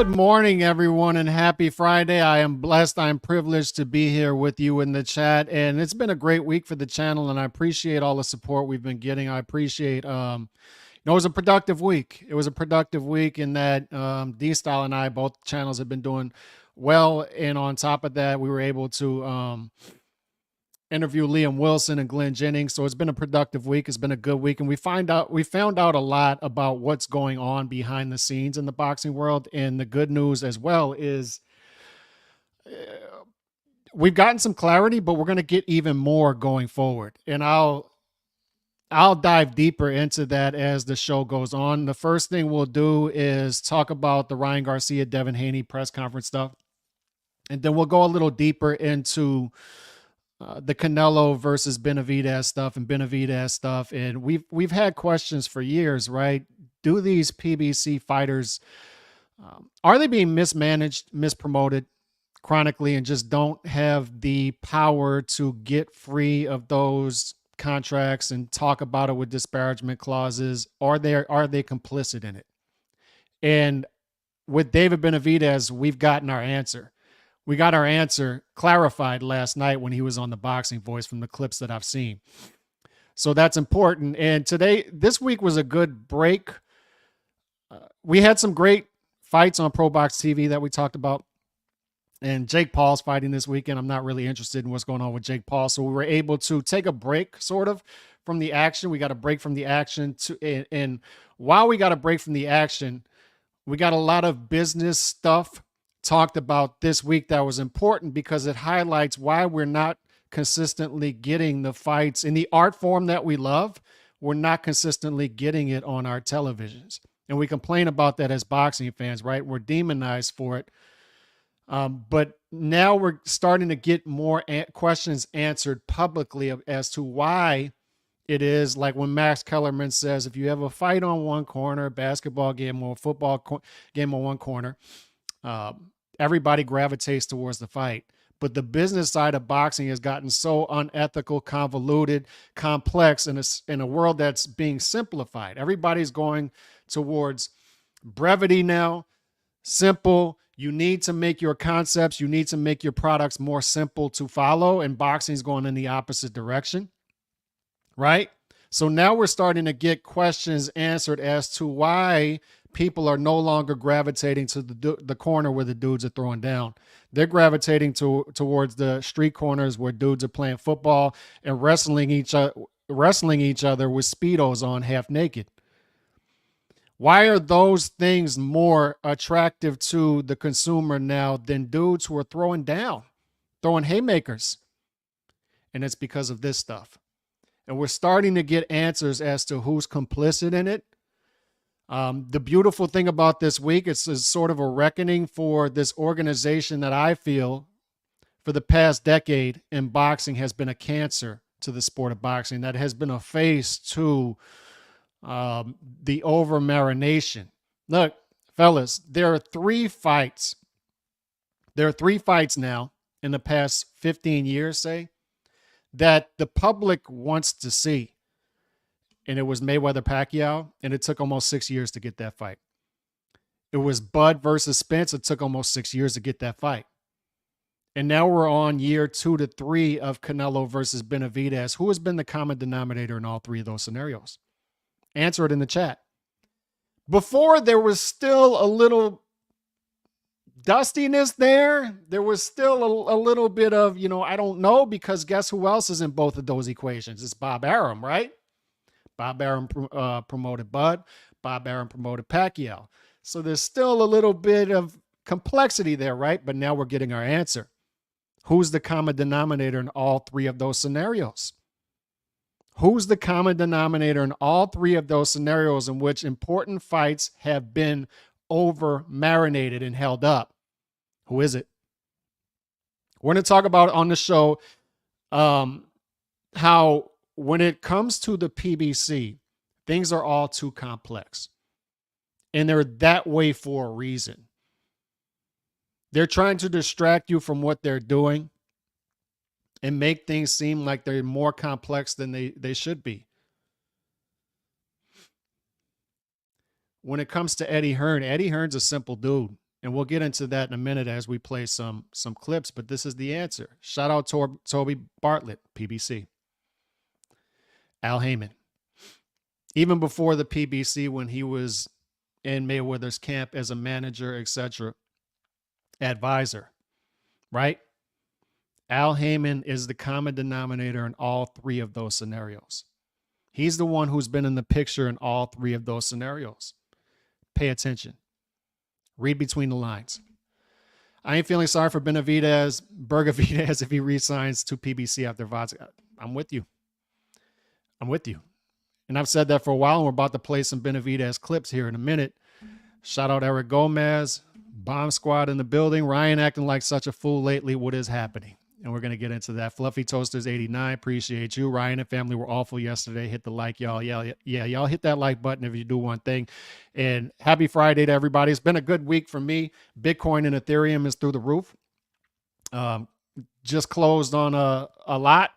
Good morning, everyone, and happy Friday. I am blessed. I'm privileged to be here with you in the chat, and it's been a great week for the channel, and I appreciate all the support we've been getting. I appreciate, it was a productive week. It was a productive week in that D-Style and I, both channels, have been doing well, and on top of that, we were able to interview Liam Wilson and Glenn Jennings. So it's been a productive week. It's been a good week. And we found out a lot about what's going on behind the scenes in the boxing world. And the good news as well is we've gotten some clarity, but we're going to get even more going forward. And I'll dive deeper into that as the show goes on. The first thing we'll do is talk about the Ryan Garcia, Devin Haney press conference stuff. And then we'll go a little deeper into the Canelo versus Benavidez stuff. And we've had questions for years, right? Do these PBC fighters, are they being mismanaged, mispromoted chronically, and just don't have the power to get free of those contracts and talk about it with disparagement clauses? Are they complicit in it? And with David Benavidez, we've gotten our answer. We got our answer clarified last night when he was on the Boxing Voice from the clips that I've seen. So that's important. And this week was a good break. We had some great fights on Pro Box TV that we talked about. And Jake Paul's fighting this weekend. I'm not really interested in what's going on with Jake Paul. So we were able to take a break sort of from the action. We got a break from the action and while we got a break from the action, we got a lot of business stuff talked about this week that was important because it highlights why we're not consistently getting the fights in the art form that we love. We're not consistently getting it on our televisions. And we complain about that as boxing fans, right? We're demonized for it. But now we're starting to get more questions answered publicly as to why it is, like when Max Kellerman says, if you have a fight on one corner, basketball game or football game on one corner, everybody gravitates towards the fight. But the business side of boxing has gotten so unethical, convoluted, complex in a world that's being simplified. Everybody's going towards brevity now, simple. You need to make your concepts, you need to make your products more simple to follow, and boxing's going in the opposite direction, right? So now we're starting to get questions answered as to why people are no longer gravitating to the corner where the dudes are throwing down. They're gravitating towards the street corners where dudes are playing football and wrestling each other with Speedos on half naked. Why are those things more attractive to the consumer now than dudes who are throwing down, throwing haymakers? And it's because of this stuff. And we're starting to get answers as to who's complicit in it. The beautiful thing about this week, it's sort of a reckoning for this organization that I feel for the past decade in boxing has been a cancer to the sport of boxing, that has been a face to the over-marination. Look, fellas, there are three fights. There are three fights now in the past 15 years, say, that the public wants to see. And it was Mayweather-Pacquiao, and it took almost 6 years to get that fight. It was Bud versus Spence. It took almost 6 years to get that fight. And now we're on year 2 to 3 of Canelo versus Benavidez. Who has been the common denominator in all three of those scenarios? Answer it in the chat. Before, there was still a little dustiness there. There was still a little bit of, I don't know, because guess who else is in both of those equations? It's Bob Arum, right? Bob Arum promoted Bud. Bob Arum promoted Pacquiao. So there's still a little bit of complexity there, right? But now we're getting our answer. Who's the common denominator in all three of those scenarios? Who's the common denominator in all three of those scenarios in which important fights have been over-marinated and held up? Who is it? We're going to talk about on the show how when it comes to the PBC, things are all too complex. And they're that way for a reason. They're trying to distract you from what they're doing and make things seem like they're more complex than they should be. When it comes to Eddie Hearn's a simple dude. And we'll get into that in a minute as we play some clips, but this is the answer. Shout out Toby Bartlett, PBC. Al Heyman. Even before the PBC, when he was in Mayweather's camp as a manager, etc., advisor, right? Al Heyman is the common denominator in all three of those scenarios. He's the one who's been in the picture in all three of those scenarios. Pay attention. Read between the lines. I ain't feeling sorry for Benavidez, Bergavidez, if he resigns to PBC after Vodka. I'm with you. I'm with you. And I've said that for a while, and we're about to play some Benavidez clips here in a minute. Shout out Eric Gomez, Bomb Squad in the building. Ryan acting like such a fool lately. What is happening? And we're going to get into that. Fluffy Toasters 89, appreciate you. Ryan and family were awful yesterday. Hit the like, y'all. Yeah, y'all hit that like button if you do one thing. And happy Friday to everybody. It's been a good week for me. Bitcoin and Ethereum is through the roof. Just closed on a lot.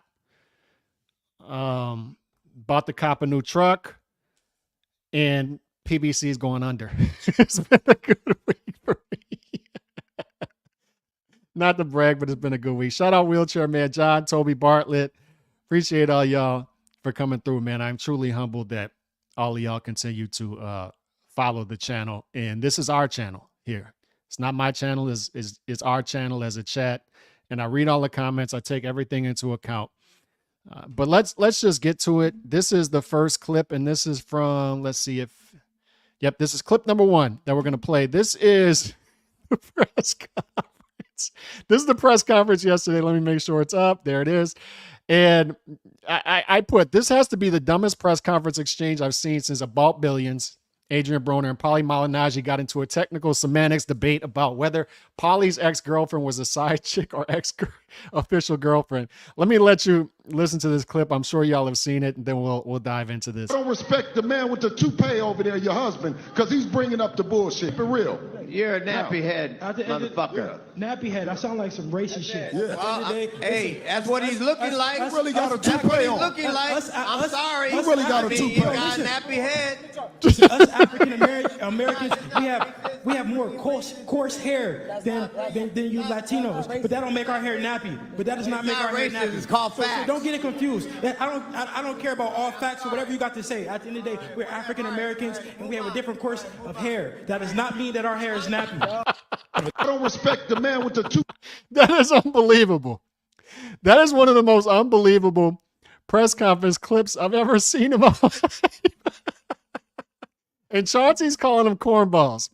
Bought to cop a new truck. And PBC is going under. It's been a good week for me. Not to brag, but it's been a good week. Shout out Wheelchair Man John, Toby Bartlett. Appreciate all y'all for coming through, man. I'm truly humbled that all of y'all continue to follow the channel. And this is our channel here. It's not my channel. It's our channel as a chat. And I read all the comments. I take everything into account. But let's just get to it. This is the first clip, and this is from, let's see if, yep, this is clip number 1 that we're going to play. This is the press conference. This is the press conference yesterday. Let me make sure it's up. There it is. And I put, this has to be the dumbest press conference exchange I've seen since About Billions. Adrian Broner and Paulie Malignaggi got into a technical semantics debate about whether Paulie's ex-girlfriend was a side chick or ex-official girlfriend. Let me let you listen to this clip. I'm sure y'all have seen it, and then we'll dive into this. I don't respect the man with the toupee over there, your husband, because he's bringing up the bullshit. For real. You're a nappy head, motherfucker. Nappy head. I sound like some racist shit. Yeah. Well, hey, that's what he's looking like. He really got a toupee What he's on. looking like. I'm sorry. He really got a You toupee. got a nappy head. Us African Americans, we have more coarse hair than you Latinos. But that don't make our hair nappy. But that does not make our hair racist. nappy. It's called facts. So don't get it confused. I don't care about all facts or whatever you got to say. At the end of the day, we're African Americans and we have a different course of hair. That does not mean that our hair is nappy. I don't respect the man with the toupee. That is unbelievable. That is one of the most unbelievable press conference clips I've ever seen in my life. And Chauncey's calling them cornballs.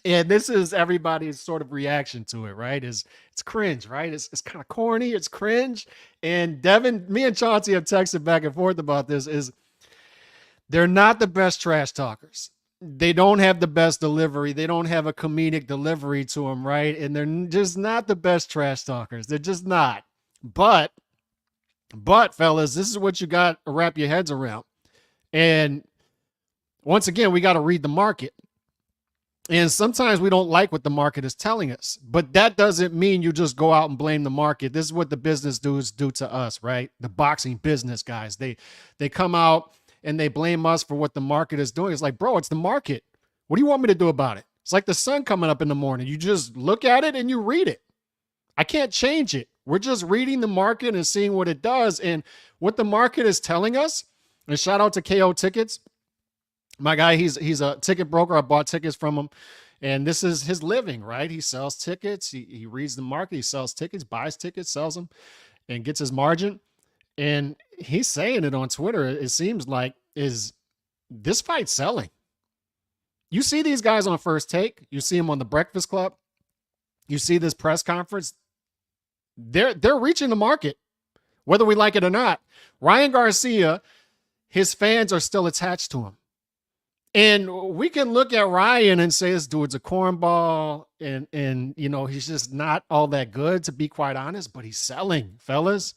And this is everybody's sort of reaction to it, right? It's cringe, right? It's kind of corny. It's cringe. And Devin, me and Chauncey have texted back and forth about this. They're not the best trash talkers. They don't have the best delivery. They don't have a comedic delivery to them, right? And they're just not the best trash talkers. They're just not. But fellas, this is what you got to wrap your heads around. And once again, we got to read the market. And sometimes we don't like what the market is telling us, but that doesn't mean you just go out and blame the market. This is what the business dudes do to us, right? The boxing business guys, they come out and they blame us for what the market is doing. It's like, bro, it's the market. What do you want me to do about it? It's like the sun coming up in the morning. You just look at it and you read it. I can't change it. We're just reading the market and seeing what it does. And what the market is telling us, and shout out to KO Tickets. My guy, he's a ticket broker. I bought tickets from him. And this is his living, right? He sells tickets. He reads the market. He sells tickets, buys tickets, sells them, and gets his margin. And he's saying it on Twitter. It seems like, is this fight selling? You see these guys on First Take. You see them on the Breakfast Club. You see this press conference. They're reaching the market, whether we like it or not. Ryan Garcia, his fans are still attached to him. And we can look at Ryan and say this dude's a cornball and you know, he's just not all that good, to be quite honest, but he's selling, fellas.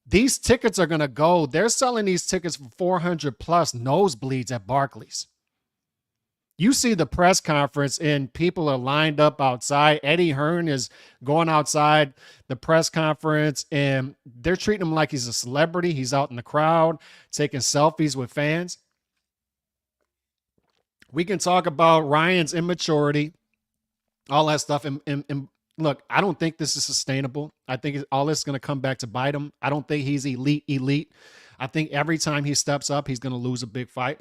These tickets are going to go. They're selling these tickets for 400 plus nosebleeds at Barclays. You see the press conference and people are lined up outside. Eddie Hearn is going outside the press conference and they're treating him like he's a celebrity. He's out in the crowd taking selfies with fans. We can talk about Ryan's immaturity. all that stuff. And look, I don't think this is sustainable. I think all this is going to come back to bite him. I don't think he's elite. I think every time he steps up, he's going to lose a big fight.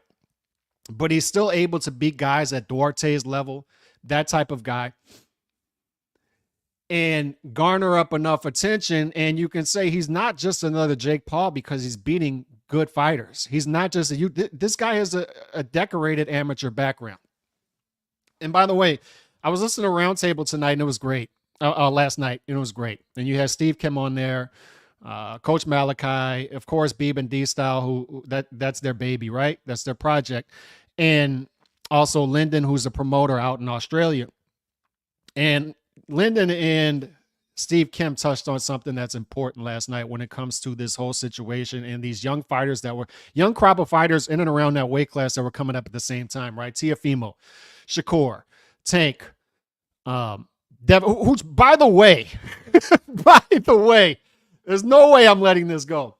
But he's still able to beat guys at Duarte's level, that type of guy, and garner up enough attention. And you can say he's not just another Jake Paul because he's beating good fighters. He's not just this guy has a decorated amateur background. And by the way, I was listening to Roundtable tonight and it was great. Last night, and it was great. And you had Steve Kim on there, Coach Malachi, of course, Beeb and D-Style, who that's their baby, right? That's their project. And also Lyndon, who's a promoter out in Australia. And Lyndon and Steve Kim touched on something that's important last night when it comes to this whole situation and these young fighters that were young crop of fighters in and around that weight class that were coming up at the same time, right? Teofimo, Shakur, Tank, Devin, who's, by the way, there's no way I'm letting this go.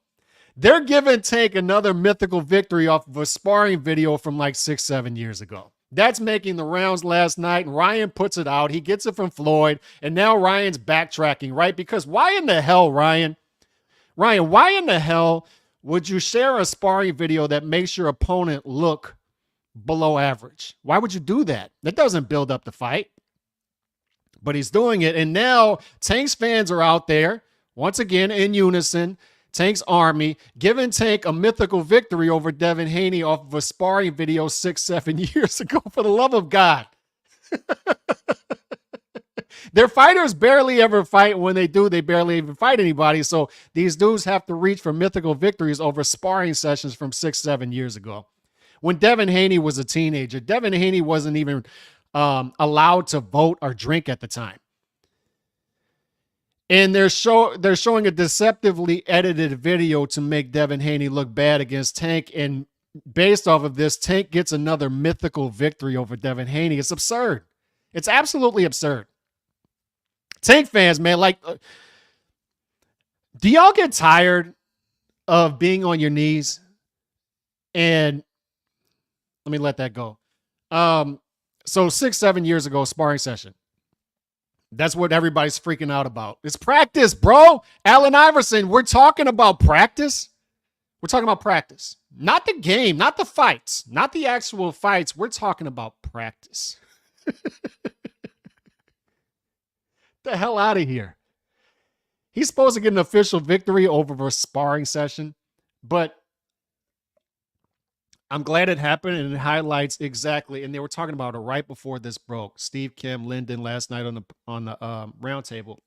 They're giving Tank another mythical victory off of a sparring video from like 6-7 years ago. That's making the rounds last night, and Ryan puts it out. He gets it from Floyd, and now Ryan's backtracking, right? Because why in the hell, Ryan, why in the hell would you share a sparring video that makes your opponent look below average? Why would you do that? That doesn't build up the fight. But he's doing it, and now Tank's fans are out there, once again, in unison, Tank's army, giving Tank a mythical victory over Devin Haney off of a sparring video 6-7 years ago, for the love of God. Their fighters barely ever fight. When they do, they barely even fight anybody. So these dudes have to reach for mythical victories over sparring sessions from 6-7 years ago. When Devin Haney was a teenager, Devin Haney wasn't even allowed to vote or drink at the time. And they're showing a deceptively edited video to make Devin Haney look bad against Tank. And based off of this, Tank gets another mythical victory over Devin Haney. It's absurd. It's absolutely absurd. Tank fans, man, like, do y'all get tired of being on your knees? And let me let that go. So 6-7 years ago, sparring session. That's what everybody's freaking out about. It's practice, bro. Allen Iverson, we're talking about practice. We're talking about practice. Not the game, not the fights, not the actual fights. We're talking about practice. The hell out of here. He's supposed to get an official victory over a sparring session, but I'm glad it happened, and it highlights exactly. And they were talking about it right before this broke. Steve Kim, Lyndon last night on the roundtable.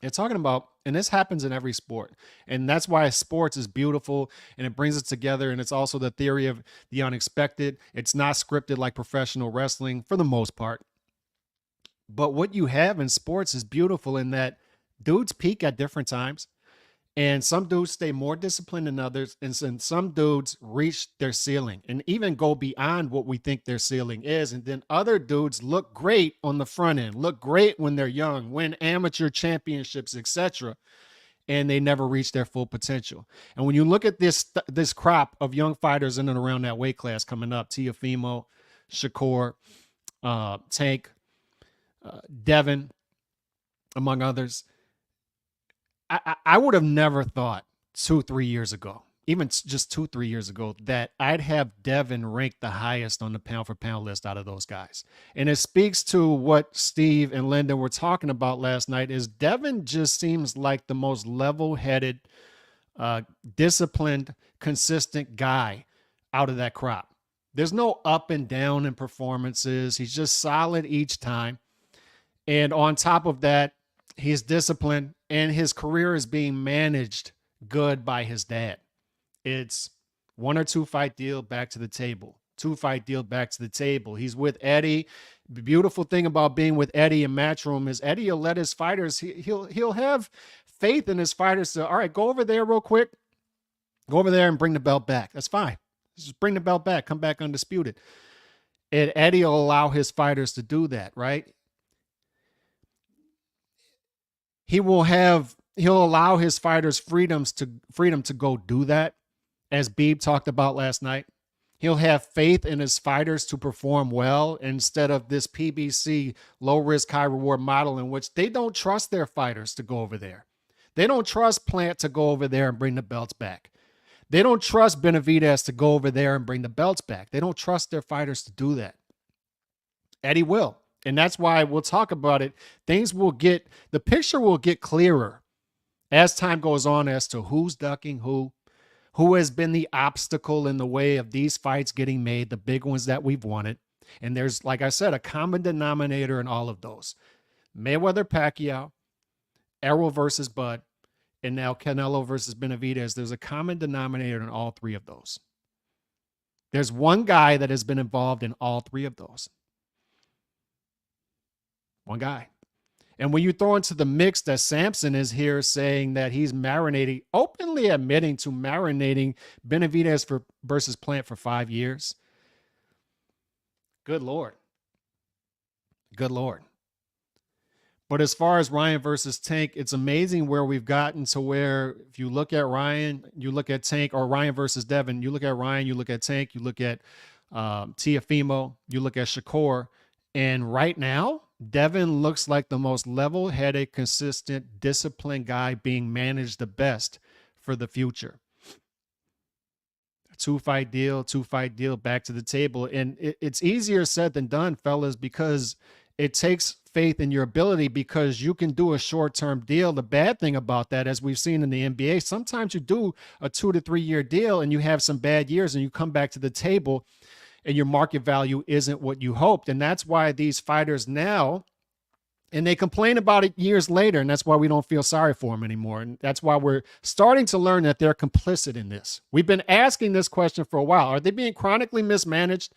They're talking about, and this happens in every sport, and that's why sports is beautiful, and it brings us together. And it's also the theory of the unexpected. It's not scripted like professional wrestling for the most part. But what you have in sports is beautiful in that dudes peak at different times. And some dudes stay more disciplined than others. And some dudes reach their ceiling and even go beyond what we think their ceiling is. And then other dudes look great on the front end, look great when they're young, win amateur championships, etc. And they never reach their full potential. And when you look at this crop of young fighters in and around that weight class coming up, Teofimo, Shakur, Tank, Devin, among others, I would have never thought 2-3 years ago, even just 2-3 years ago, that I'd have Devin ranked the highest on the pound for pound list out of those guys. And it speaks to what Steve and Lyndon were talking about last night. Is Devin just seems like the most level-headed, disciplined, consistent guy out of that crop. There's no up and down in performances. He's just solid each time. And on top of that, he's disciplined, and his career is being managed good by his dad. It's 1 or 2 fight deal, back to the table. 2 fight deal, back to the table. He's with Eddie. The beautiful thing about being with Eddie in Matchroom is Eddie will let his fighters, he'll have faith in his fighters to, all right, go over there real quick. Go over there and bring the belt back. That's fine. Just bring the belt back. Come back undisputed. And Eddie will allow his fighters to do that, right? He'll allow his fighters freedom to go do that, as Beeb talked about last night. He'll have faith in his fighters to perform well instead of this PBC low risk, high reward model in which they don't trust their fighters to go over there. They don't trust Plant to go over there and bring the belts back. They don't trust Benavidez to go over there and bring the belts back. They don't trust their fighters to do that. Eddie will. And that's why we'll talk about it. The picture will get clearer as time goes on as to who's ducking who has been the obstacle in the way of these fights getting made, the big ones that we've wanted. And there's, like I said, a common denominator in all of those. Mayweather, Pacquiao, Errol versus Bud, and now Canelo versus Benavidez. There's a common denominator in all three of those. There's one guy that has been involved in all three of those. One guy. And when you throw into the mix that Sampson is here saying that he's marinating, openly admitting to marinating Benavidez versus Plant for 5 years. Good Lord. Good Lord. But as far as Ryan versus Tank, it's amazing where we've gotten to where if you look at Ryan, you look at Tank, or Ryan versus Devin, you look at Ryan, you look at Tank, you look at Teofimo, you look at Shakur, and right now, Devin looks like the most level-headed, consistent, disciplined guy being managed the best for the future. Two-fight deal, back to the table. And it's easier said than done, fellas, because it takes faith in your ability because you can do a short-term deal. The bad thing about that, as we've seen in the NBA, sometimes you do a 2 to 3 year deal and you have some bad years and you come back to the table and your market value isn't what you hoped. And that's why these fighters now, and they complain about it years later, and that's why we don't feel sorry for them anymore. And that's why we're starting to learn that they're complicit in this. We've been asking this question for a while. Are they being chronically mismanaged,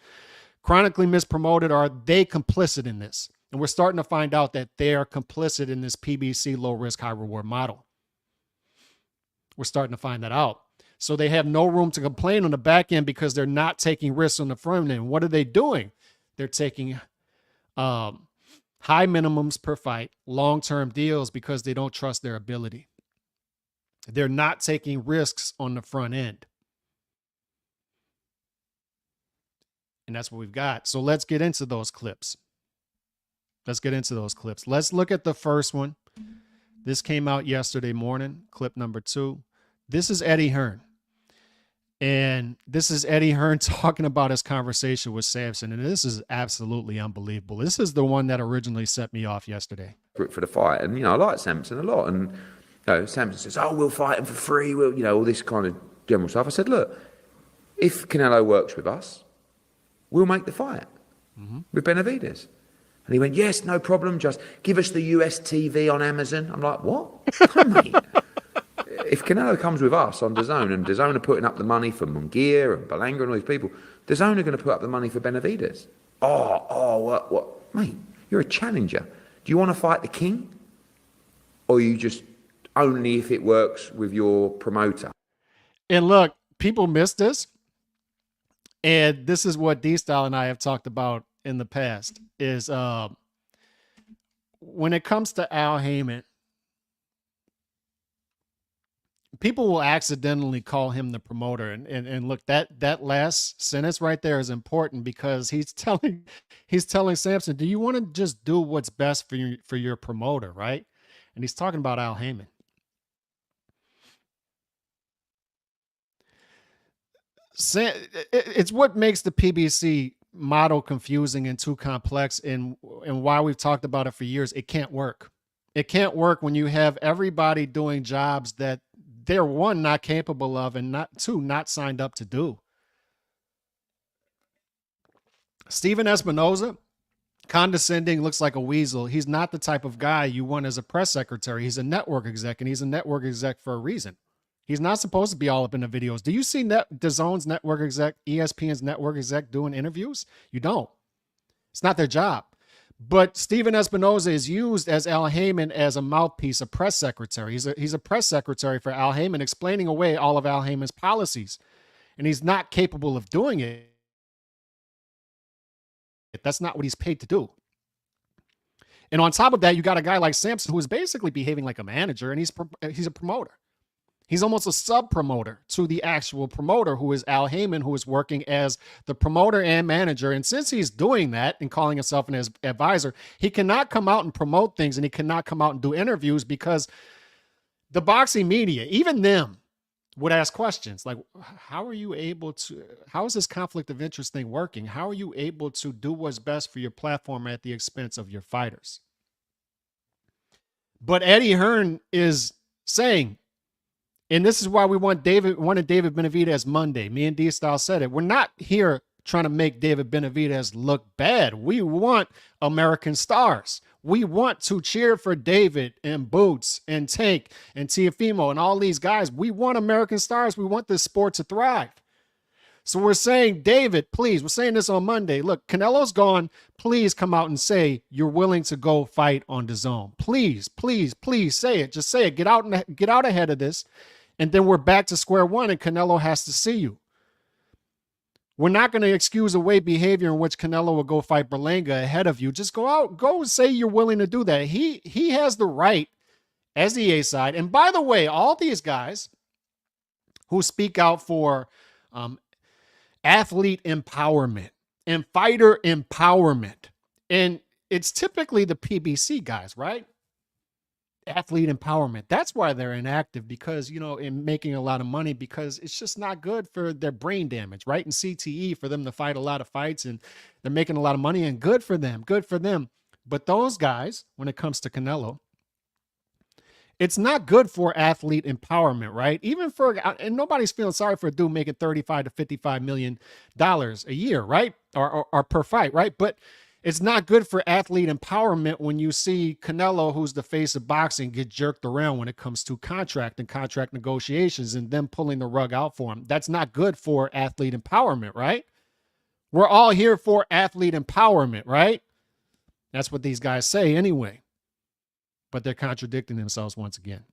chronically mispromoted, or are they complicit in this? And we're starting to find out that they are complicit in this PBC low risk, high reward model. We're starting to find that out. So they have no room to complain on the back end because they're not taking risks on the front end. What are they doing? They're taking high minimums per fight, long-term deals because they don't trust their ability. They're not taking risks on the front end. And that's what we've got. So let's get into those clips. Let's look at the first one. This came out yesterday morning, clip number 2. This is Eddie Hearn. And this is Eddie Hearn talking about his conversation with Sampson. And this is absolutely unbelievable. This is the one that originally set me off yesterday. For the fight. And, I like Sampson a lot. And, Sampson says, oh, we'll fight him for free. We'll, all this kind of general stuff. I said, look, if Canelo works with us, we'll make the fight with Benavidez. And he went, yes, no problem. Just give us the US TV on Amazon. I'm like, what? Come on, mate. If Canelo comes with us on DAZN, and DAZN are putting up the money for Munguia and Belanga and all these people, DAZN are going to put up the money for Benavidez. What? Mate, you're a challenger. Do you want to fight the king? Or you just only if it works with your promoter? And look, people miss this. And this is what D-Style and I have talked about in the past, is when it comes to Al Heyman, people will accidentally call him the promoter. And look, that last sentence right there is important because he's telling Sampson, do you want to just do what's best for your promoter, right? And he's talking about Al Heyman. It's what makes the PBC model confusing and too complex, and why we've talked about it for years. It can't work. It can't work when you have everybody doing jobs that they're, one, not capable of, and not signed up to do. Steven Espinoza, condescending, looks like a weasel. He's not the type of guy you want as a press secretary. He's a network exec, and he's a network exec for a reason. He's not supposed to be all up in the videos. Do you see DAZN's network exec, ESPN's network exec doing interviews? You don't. It's not their job. But Steven Espinoza is used as Al Heyman as a mouthpiece, a press secretary. He's a press secretary for Al Heyman, explaining away all of Al Heyman's policies. And he's not capable of doing it. That's not what he's paid to do. And on top of that, you got a guy like Sampson who is basically behaving like a manager, and he's a promoter. He's almost a sub promoter to the actual promoter, who is Al Heyman, who is working as the promoter and manager. And since he's doing that and calling himself an advisor, he cannot come out and promote things, and he cannot come out and do interviews because the boxing media, even them, would ask questions like, how is this conflict of interest thing working? How are you able to do what's best for your platform at the expense of your fighters? But Eddie Hearn is saying, and this is why we wanted David Benavidez Monday. Me and D-Style said it. We're not here trying to make David Benavidez look bad. We want American stars. We want to cheer for David and Boots and Tank and Teofimo and all these guys. We want American stars. We want this sport to thrive. So we're saying, David, please, we're saying this on Monday. Look, Canelo's gone. Please come out and say you're willing to go fight on DAZN. Please, please, please say it. Just say it. Get out ahead of this. And then we're back to square one, and Canelo has to see you. We're not going to excuse away behavior in which Canelo will go fight Berlanga ahead of you. Just go out, go say you're willing to do that. He has the right as the A side. And by the way, all these guys who speak out for athlete empowerment and fighter empowerment, and it's typically the PBC guys, right? Athlete empowerment. That's why they're inactive, because, you know, in making a lot of money, because it's just not good for their brain damage, right? And CTE for them to fight a lot of fights, and they're making a lot of money, and good for them, good for them. But those guys, when it comes to Canelo, it's not good for athlete empowerment, right? Even for, and nobody's feeling sorry for a dude making $35 to $55 million a year, right? Or per fight, right? But it's not good for athlete empowerment when you see Canelo, who's the face of boxing, get jerked around when it comes to contract and contract negotiations and them pulling the rug out for him. That's not good for athlete empowerment, right? We're all here for athlete empowerment, right? That's what these guys say anyway. But they're contradicting themselves once again.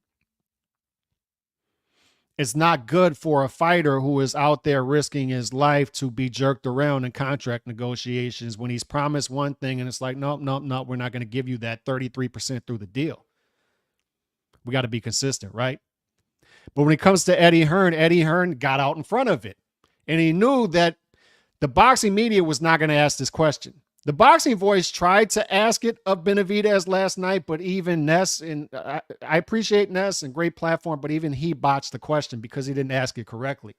It's not good for a fighter who is out there risking his life to be jerked around in contract negotiations when he's promised one thing and it's like, nope, nope, nope, we're not going to give you that 33% through the deal. We got to be consistent, right? But when it comes to Eddie Hearn got out in front of it. And he knew that the boxing media was not going to ask this question. The Boxing Voice tried to ask it of Benavidez last night, but even Ness, and I appreciate Ness and great platform, but even he botched the question because he didn't ask it correctly.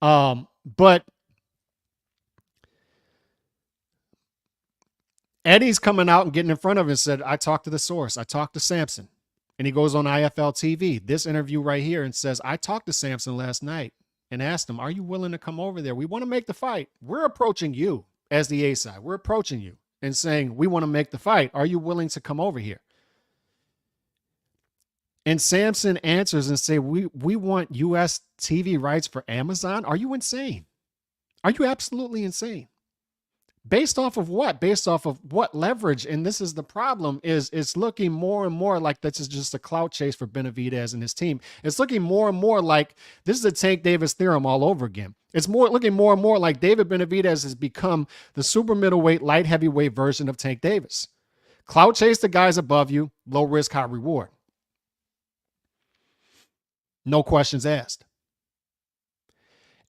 But Eddie's coming out and getting in front of it and said, I talked to the source. I talked to Sampson. And he goes on IFL TV, this interview right here, and says, I talked to Sampson last night and asked him, are you willing to come over there? We want to make the fight. We're approaching you. As the A side, we're approaching you and saying, we want to make the fight. Are you willing to come over here? And Sampson answers and say, we want US TV rights for Amazon. Are you insane? Are you absolutely insane? Based off of what? Based off of what leverage? And this is the problem, is it's looking more and more like this is just a clout chase for Benavidez and his team. It's looking more and more like this is a Tank Davis theorem all over again. It's looking more and more like David Benavidez has become the super middleweight, light heavyweight version of Tank Davis. Clout chase the guys above you, low risk, high reward. No questions asked.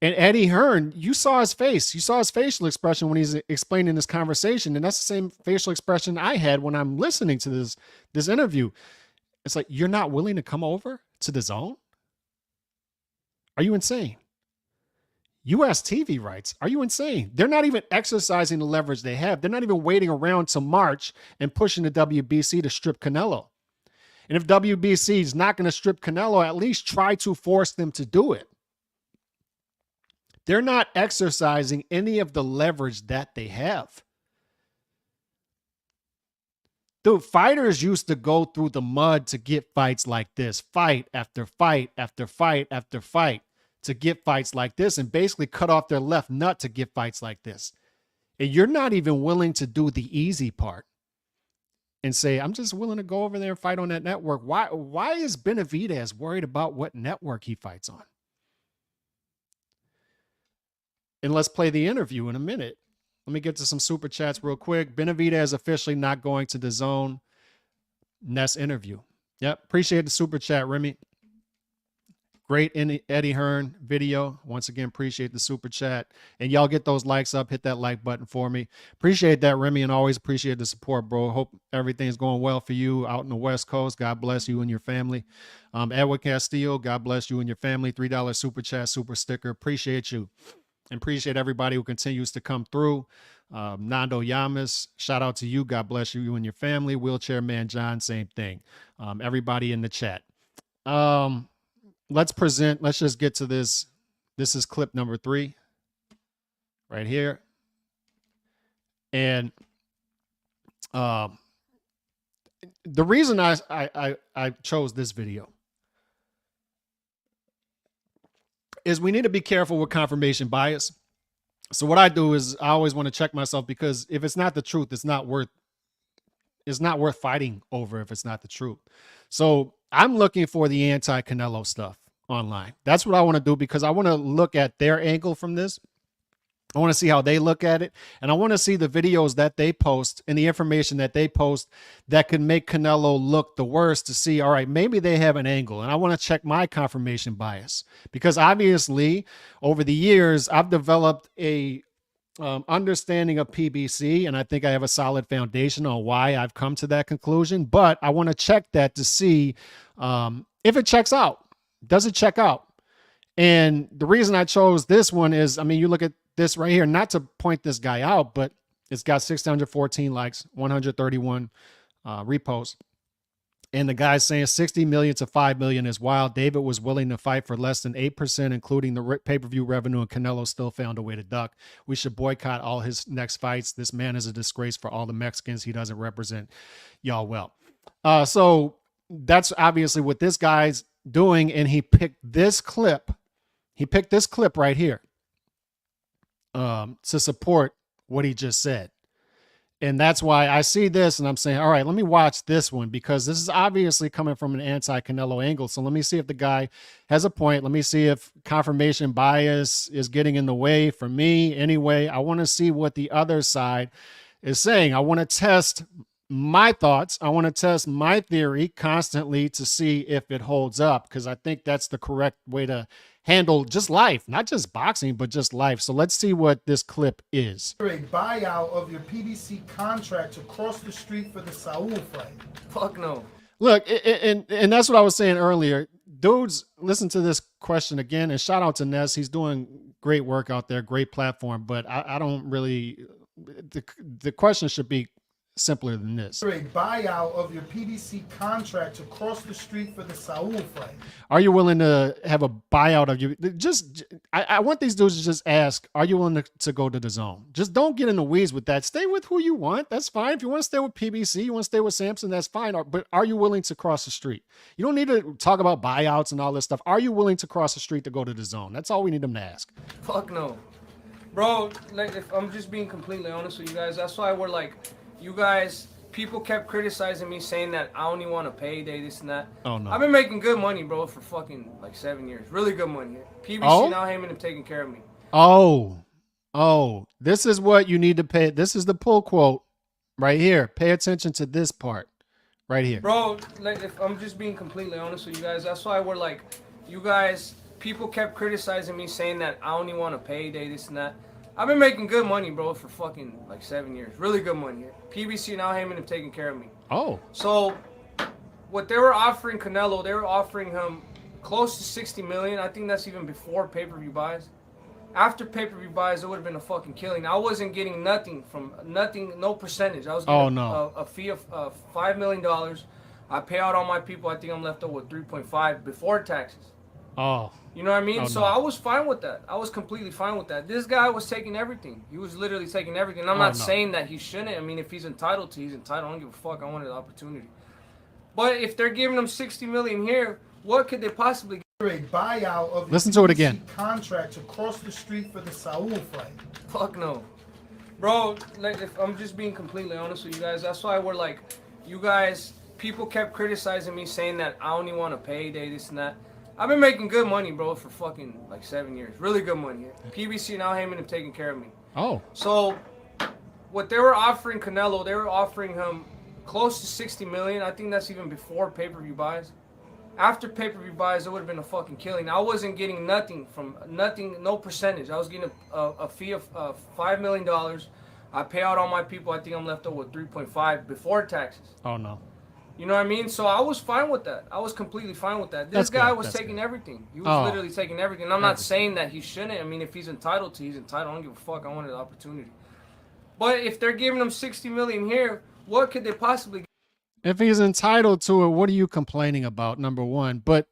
And Eddie Hearn, you saw his face. You saw his facial expression when he's explaining this conversation. And that's the same facial expression I had when I'm listening to this interview. It's like, you're not willing to come over to DAZN? Are you insane? US TV rights. Are you insane? They're not even exercising the leverage they have. They're not even waiting around to March and pushing the WBC to strip Canelo. And if WBC is not going to strip Canelo, at least try to force them to do it. They're not exercising any of the leverage that they have. Dude, fighters used to go through the mud to get fights like this, fight after fight after fight after fight to get fights like this, and basically cut off their left nut to get fights like this. And you're not even willing to do the easy part and say, I'm just willing to go over there and fight on that network. Why is Benavidez worried about what network he fights on? And let's play the interview in a minute. Let me get to some super chats real quick. Benavidez officially not going to DAZN. Ness interview. Yep. Appreciate the super chat, Remy. Great Eddie Hearn video. Once again, appreciate the super chat. And y'all get those likes up. Hit that like button for me. Appreciate that, Remy, and always appreciate the support, bro. Hope everything's going well for you out in the West Coast. God bless you and your family. Edward Castillo, God bless you and your family. $3 super chat, super sticker. Appreciate you. And appreciate everybody who continues to come through. Nando Yamas, shout out to you. God bless you and your family. Wheelchair Man John, same thing. Everybody in the chat. Let's just get to this. This is clip number 3 right here. And the reason I chose this video is we need to be careful with confirmation bias. So what I do is I always want to check myself, because if it's not the truth, it's not worth fighting over if it's not the truth. So I'm looking for the anti-Canelo stuff online. That's what I want to do, because I want to look at their angle from this. I want to see how they look at it. And I want to see the videos that they post and the information that they post that could make Canelo look the worst, to see, all right, maybe they have an angle. And I want to check my confirmation bias, because obviously over the years, I've developed a understanding of PBC, and I think I have a solid foundation on why I've come to that conclusion. But I want to check that to see if it checks out. Does it check out? And the reason I chose this one is, I mean, you look at this right here, not to point this guy out, but it's got 614 likes, 131 reposts. And the guy's saying 60 million to 5 million is wild. David was willing to fight for less than 8%, including the pay-per-view revenue, and Canelo still found a way to duck. We should boycott all his next fights. This man is a disgrace for all the Mexicans. He doesn't represent y'all well. So that's obviously what this guy's doing. And he picked this clip. He picked this clip right here to support what he just said. And that's why I see this and I'm saying, all right, let me watch this one, because this is obviously coming from an anti-Canelo angle. So let me see if the guy has a point. Let me see if confirmation bias is getting in the way for me. Anyway, I want to see what the other side is saying. I want to test my thoughts. I want to test my theory constantly to see if it holds up, because I think that's the correct way to handle just life, not just boxing, but just life. So let's see what this clip is. A buyout of your PBC contract across the street for the Saul fight. Fuck no. Look, and that's what I was saying earlier. Dudes, listen to this question again, and shout out to Ness. He's doing great work out there, great platform, but I don't really, the question should be simpler than this. A buyout of your PBC contract across the street for the Saul fight. Are you willing to have a buyout of you? I want these dudes to just ask, are you willing to go to the zone? Just don't get in the weeds with that. Stay with who you want. That's fine. If you want to stay with PBC, you want to stay with Samson, that's fine. But are you willing to cross the street? You don't need to talk about buyouts and all this stuff. Are you willing to cross the street to go to the zone? That's all we need them to ask. Fuck no. Bro, like, if I'm just being completely honest with you guys, that's why we're like, you guys, people kept criticizing me, saying that I only want a payday, this and that. Oh, no. I've been making good money, bro, for fucking like 7 years. Really good money. PBC now Heyman have taken care of me. This is what you need to pay. This is the pull quote right here. Pay attention to this part right here. Bro, like, if I'm just being completely honest with you guys, that's why we're like, you guys, people kept criticizing me, saying that I only want a payday, this and that. I've been making good money, bro, for fucking like 7 years. Really good money. PBC now Heyman have taken care of me. So what they were offering Canelo, they were offering him close to 60 million. I think that's even before pay-per-view buys. After pay-per-view buys, it would have been a fucking killing. I wasn't getting nothing, no percentage. I was getting a fee of $5 million. I pay out all my people. I think I'm left over with 3.5 before taxes. You know what I mean? So I was fine with that. I was completely fine with that. This guy was taking everything. He was literally taking everything. I'm not saying that he shouldn't. I mean, if he's entitled to, he's entitled. I don't give a fuck. I wanted the opportunity. But if they're giving him 60 million here, what could they possibly get? A buyout of Listen to it again. Contract across the street for the Saul fight. Fuck no. Bro, like, if I'm just being completely honest with you guys, that's why we're like, you guys, people kept criticizing me, saying that I only want a payday, this and that. I've been making good money, bro, for fucking like 7 years. Really good money. PBC now Heyman have taken care of me. So what they were offering Canelo, they were offering him close to 60 million. I think that's even before pay-per-view buys. After pay-per-view buys, it would have been a fucking killing. I wasn't getting nothing, no percentage. I was getting a fee of $5 million. I pay out all my people. I think I'm left over with 3.5 before taxes. Oh no. You know what I mean? So I was fine with that. I was completely fine with that. This guy was taking everything. He was literally taking everything. I'm not saying that he shouldn't. I mean, if he's entitled to, he's entitled. I don't give a fuck. I wanted the opportunity. But if they're giving him $60 million here, what could they possibly get? If he's entitled to it, what are you complaining about? Number one, but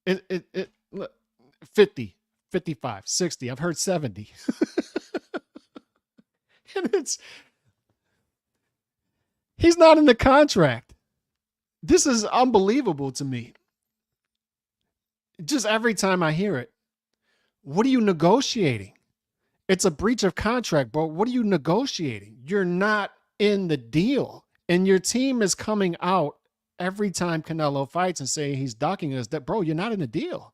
it 50, 55, 60. I've heard 70. And he's not in the contract. This is unbelievable to me. Just every time I hear it, what are you negotiating? It's a breach of contract, bro. What are you negotiating? You're not in the deal. And your team is coming out every time Canelo fights and saying he's ducking us, that, bro, you're not in the deal.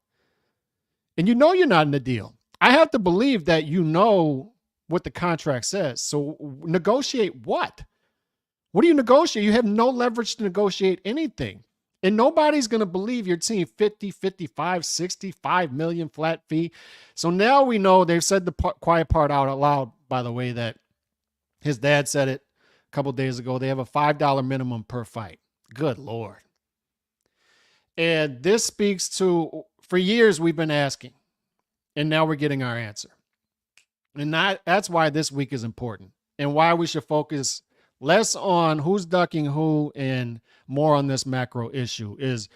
And you know you're not in the deal. I have to believe that you know what the contract says. So negotiate what? What do you negotiate? You have no leverage to negotiate anything. And nobody's going to believe your team 50, 55, 65 million flat fee. So now we know, they've said the quiet part out loud, by the way, that his dad said it a couple days ago. They have a $5 minimum per fight. Good Lord. And this speaks to, for years we've been asking, and now we're getting our answer. And that's why this week is important, and why we should focus less on who's ducking who and more on this macro issue is,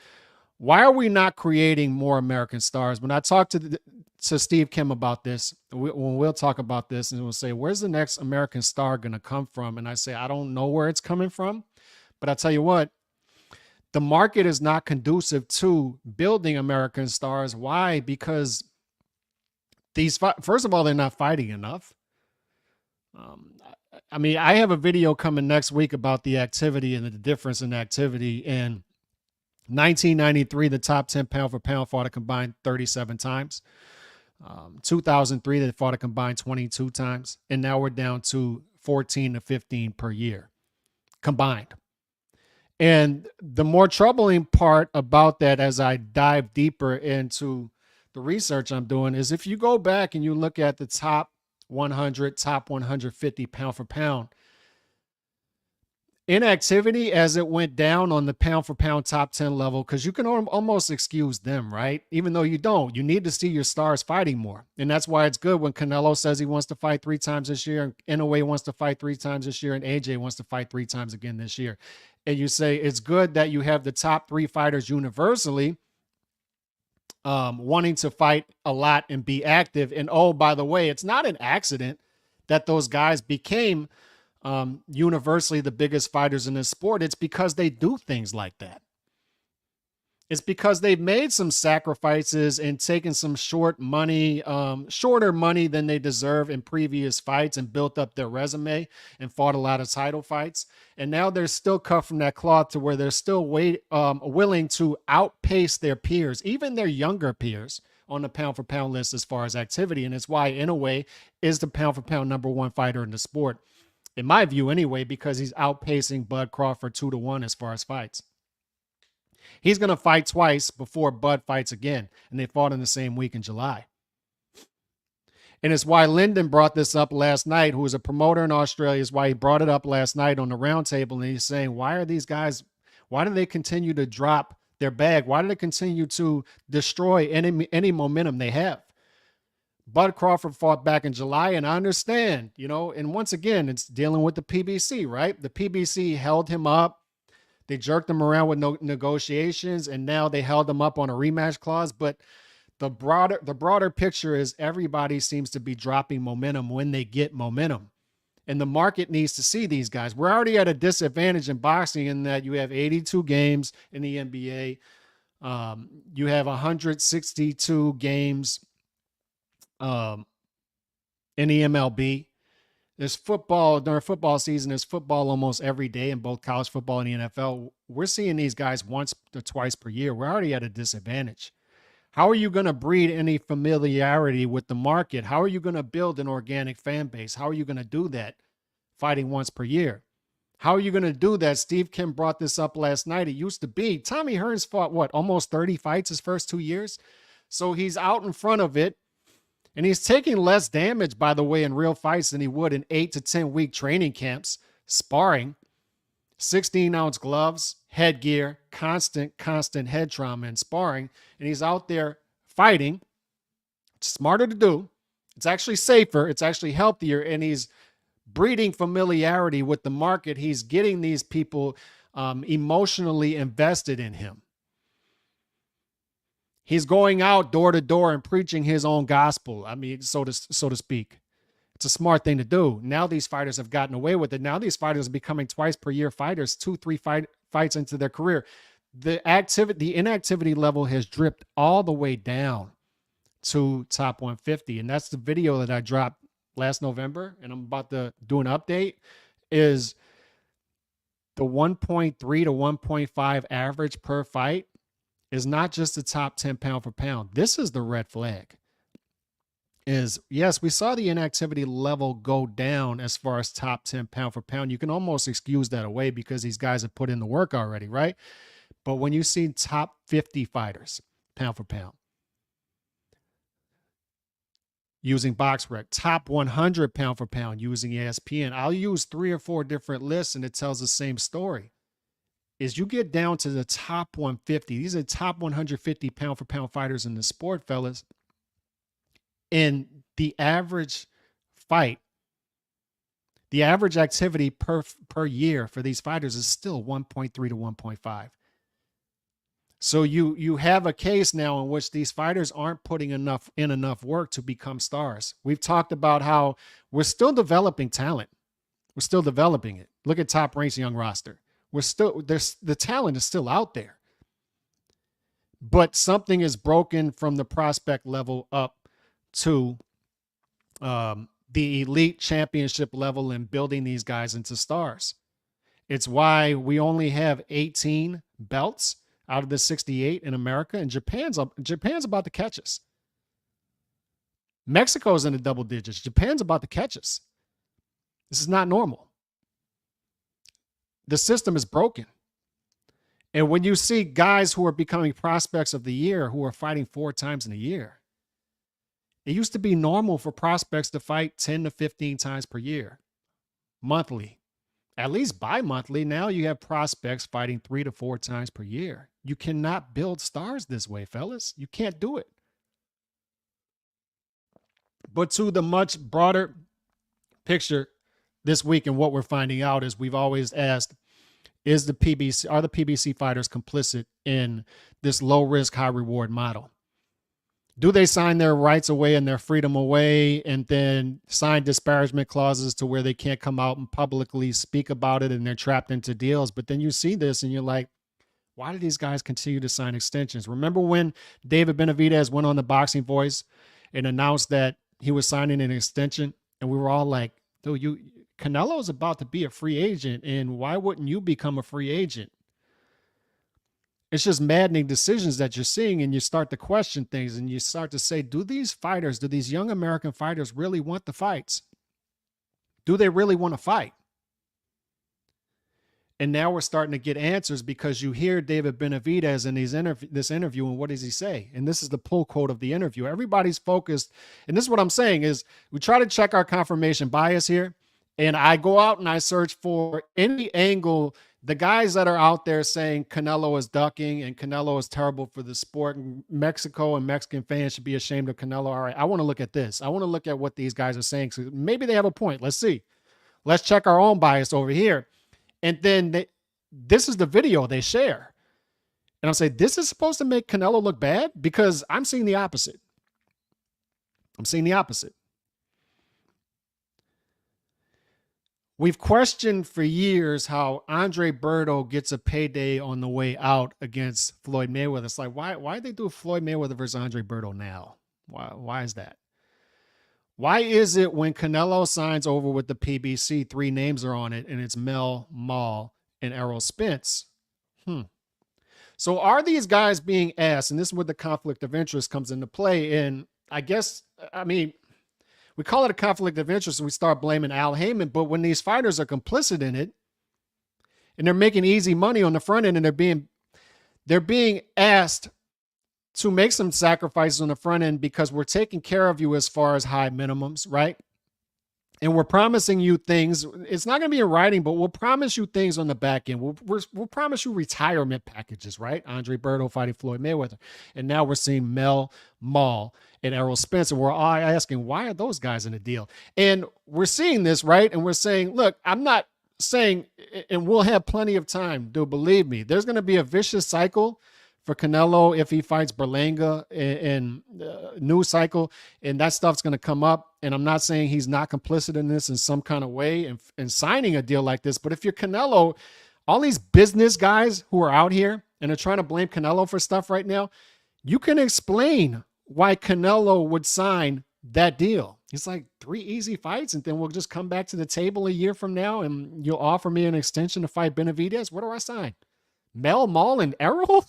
why are we not creating more American stars? When I talked to Steve Kim about this, we'll talk about this, and we'll say, where's the next American star going to come from? And I say, I don't know where it's coming from, but I tell you what, the market is not conducive to building American stars. Why? Because first of all, they're not fighting enough. I mean, I have a video coming next week about the activity and the difference in activity. In 1993, the top 10 pound for pound fought a combined 37 times. 2003, they fought a combined 22 times. And now we're down to 14 to 15 per year combined. And the more troubling part about that, as I dive deeper into the research I'm doing, is if you go back and you look at the top 100, top 150 pound for pound, inactivity as it went down on the pound for pound top 10 level, because you can almost excuse them, right? Even though you don't, you need to see your stars fighting more. And that's why it's good when Canelo says he wants to fight 3 times this year, and Inoue wants to fight 3 times this year, and AJ wants to fight 3 times again this year. And you say it's good that you have the top 3 fighters universally wanting to fight a lot and be active. And oh, by the way, it's not an accident that those guys became universally the biggest fighters in this sport. It's because they do things like that. It's because they've made some sacrifices and taken some shorter money than they deserve in previous fights, and built up their resume and fought a lot of title fights. And now they're still cut from that cloth to where they're still willing to outpace their peers, even their younger peers, on the pound for pound list as far as activity. And it's why Inoue is the pound for pound #1 fighter in the sport, in my view anyway, because he's outpacing Bud Crawford 2-1 as far as fights. He's going to fight twice before Bud fights again, and they fought in the same week in July. And it's why Lyndon brought this up last night, who is a promoter in Australia, is why he brought it up last night on the roundtable, and he's saying, why are these guys, why do they continue to drop their bag? Why do they continue to destroy any momentum they have? Bud Crawford fought back in July, and I understand, and once again, it's dealing with the PBC, right? The PBC held him up. They jerked him around with no negotiations, and now they held him up on a rematch clause. But the broader picture is everybody seems to be dropping momentum when they get momentum. And the market needs to see these guys. We're already at a disadvantage in boxing in that you have 82 games in the NBA. You have 162 games in the MLB. There's football during football season. There's football almost every day in both college football and the NFL. We're seeing these guys once or twice per year. We're already at a disadvantage. How are you going to breed any familiarity with the market? How are you going to build an organic fan base? How are you going to do that fighting once per year? How are you going to do that? Steve Kim brought this up last night. It used to be Tommy Hearn's fought what, almost 30 fights his first 2 years. So he's out in front of it, and he's taking less damage, by the way, in real fights than he would in 8 to 10 week training camps, sparring, 16-ounce gloves, headgear, constant head trauma and sparring. And he's out there fighting. It's smarter to do. It's actually safer. It's actually healthier. And he's breeding familiarity with the market. He's getting these people emotionally invested in him. He's going out door to door and preaching his own gospel. I mean, so to speak. It's a smart thing to do. Now these fighters have gotten away with it. Now these fighters are becoming twice per year fighters, 2-3 fights into their career. The inactivity level has dripped all the way down to top 150. And that's the video that I dropped last November, and I'm about to do an update, is the 1.3 to 1.5 average per fight is not just the top 10 pound for pound. This is the red flag. Is, yes, we saw the inactivity level go down as far as top 10 pound for pound. You can almost excuse that away because these guys have put in the work already, right? But when you see top 50 fighters, pound for pound, using BoxRec, top 100 pound for pound using ESPN, I'll use 3 or 4 different lists and it tells the same story. Is you get down to the top 150, these are top 150 pound for pound fighters in the sport, fellas. And the average fight, the average activity per year for these fighters is still 1.3 to 1.5. So you have a case now in which these fighters aren't putting enough work to become stars. We've talked about how we're still developing talent. We're still developing it. Look at Top Rank's young roster. The talent is still out there. But something is broken from the prospect level up to the elite championship level and building these guys into stars. It's why we only have 18 belts out of the 68 in America, and Japan's about to catch us. Mexico's in the double digits. Japan's about to catch us. This is not normal. The system is broken. And when you see guys who are becoming prospects of the year who are fighting 4 times in a year, it used to be normal for prospects to fight 10 to 15 times per year, monthly, at least bi-monthly. Now you have prospects fighting 3 to 4 times per year. You cannot build stars this way, fellas. You can't do it. But to the much broader picture this week, and what we're finding out is, we've always asked, are the PBC fighters complicit in this low risk, high reward model? Do they sign their rights away and their freedom away and then sign disparagement clauses to where they can't come out and publicly speak about it and they're trapped into deals? But then you see this and you're like, why do these guys continue to sign extensions? Remember when David Benavidez went on the Boxing Voice and announced that he was signing an extension? And we were all like, dude, Canelo is about to be a free agent, and why wouldn't you become a free agent? It's just maddening decisions that you're seeing, and you start to question things, and you start to say, do these young American fighters really want the fights? Do they really want to fight? And now we're starting to get answers, because you hear David Benavidez in this interview, and what does he say? And this is the pull quote of the interview. Everybody's focused, and this is what I'm saying, is we try to check our confirmation bias here, and I go out and I search for any angle. The guys that are out there saying Canelo is ducking and Canelo is terrible for the sport, and Mexico and Mexican fans should be ashamed of Canelo. All right, I want to look at this. I want to look at what these guys are saying. So maybe they have a point. Let's see. Let's check our own bias over here. And then this is the video they share. And I'll say, this is supposed to make Canelo look bad? Because I'm seeing the opposite. I'm seeing the opposite. We've questioned for years how Andre Berto gets a payday on the way out against Floyd Mayweather. It's like, why they do Floyd Mayweather versus Andre Berto now? Why is that? Why is it when Canelo signs over with the PBC, 3 names are on it, and it's Mel, Maul, and Errol Spence? So are these guys being asked, and this is where the conflict of interest comes into play, and we call it a conflict of interest and we start blaming Al Heyman, but when these fighters are complicit in it, and they're making easy money on the front end, and they're being asked to make some sacrifices on the front end because we're taking care of you as far as high minimums, right? And we're promising you things. It's not going to be in writing, but we'll promise you things on the back end. We'll promise you retirement packages, right? Andre Berto fighting Floyd Mayweather. And now we're seeing Mel Mall and Errol Spence. And we're all asking, why are those guys in a deal? And we're seeing this, right? And we're saying, look, I'm not saying, and we'll have plenty of time, dude, believe me, there's going to be a vicious cycle for Canelo if he fights Berlanga in new cycle, and that stuff's going to come up. And I'm not saying he's not complicit in this in some kind of way and signing a deal like this. But if you're Canelo, all these business guys who are out here and are trying to blame Canelo for stuff right now, you can explain why Canelo would sign that deal. It's like 3 easy fights, and then we'll just come back to the table a year from now, and you'll offer me an extension to fight Benavidez. What do I sign? Mel Mall and Errol?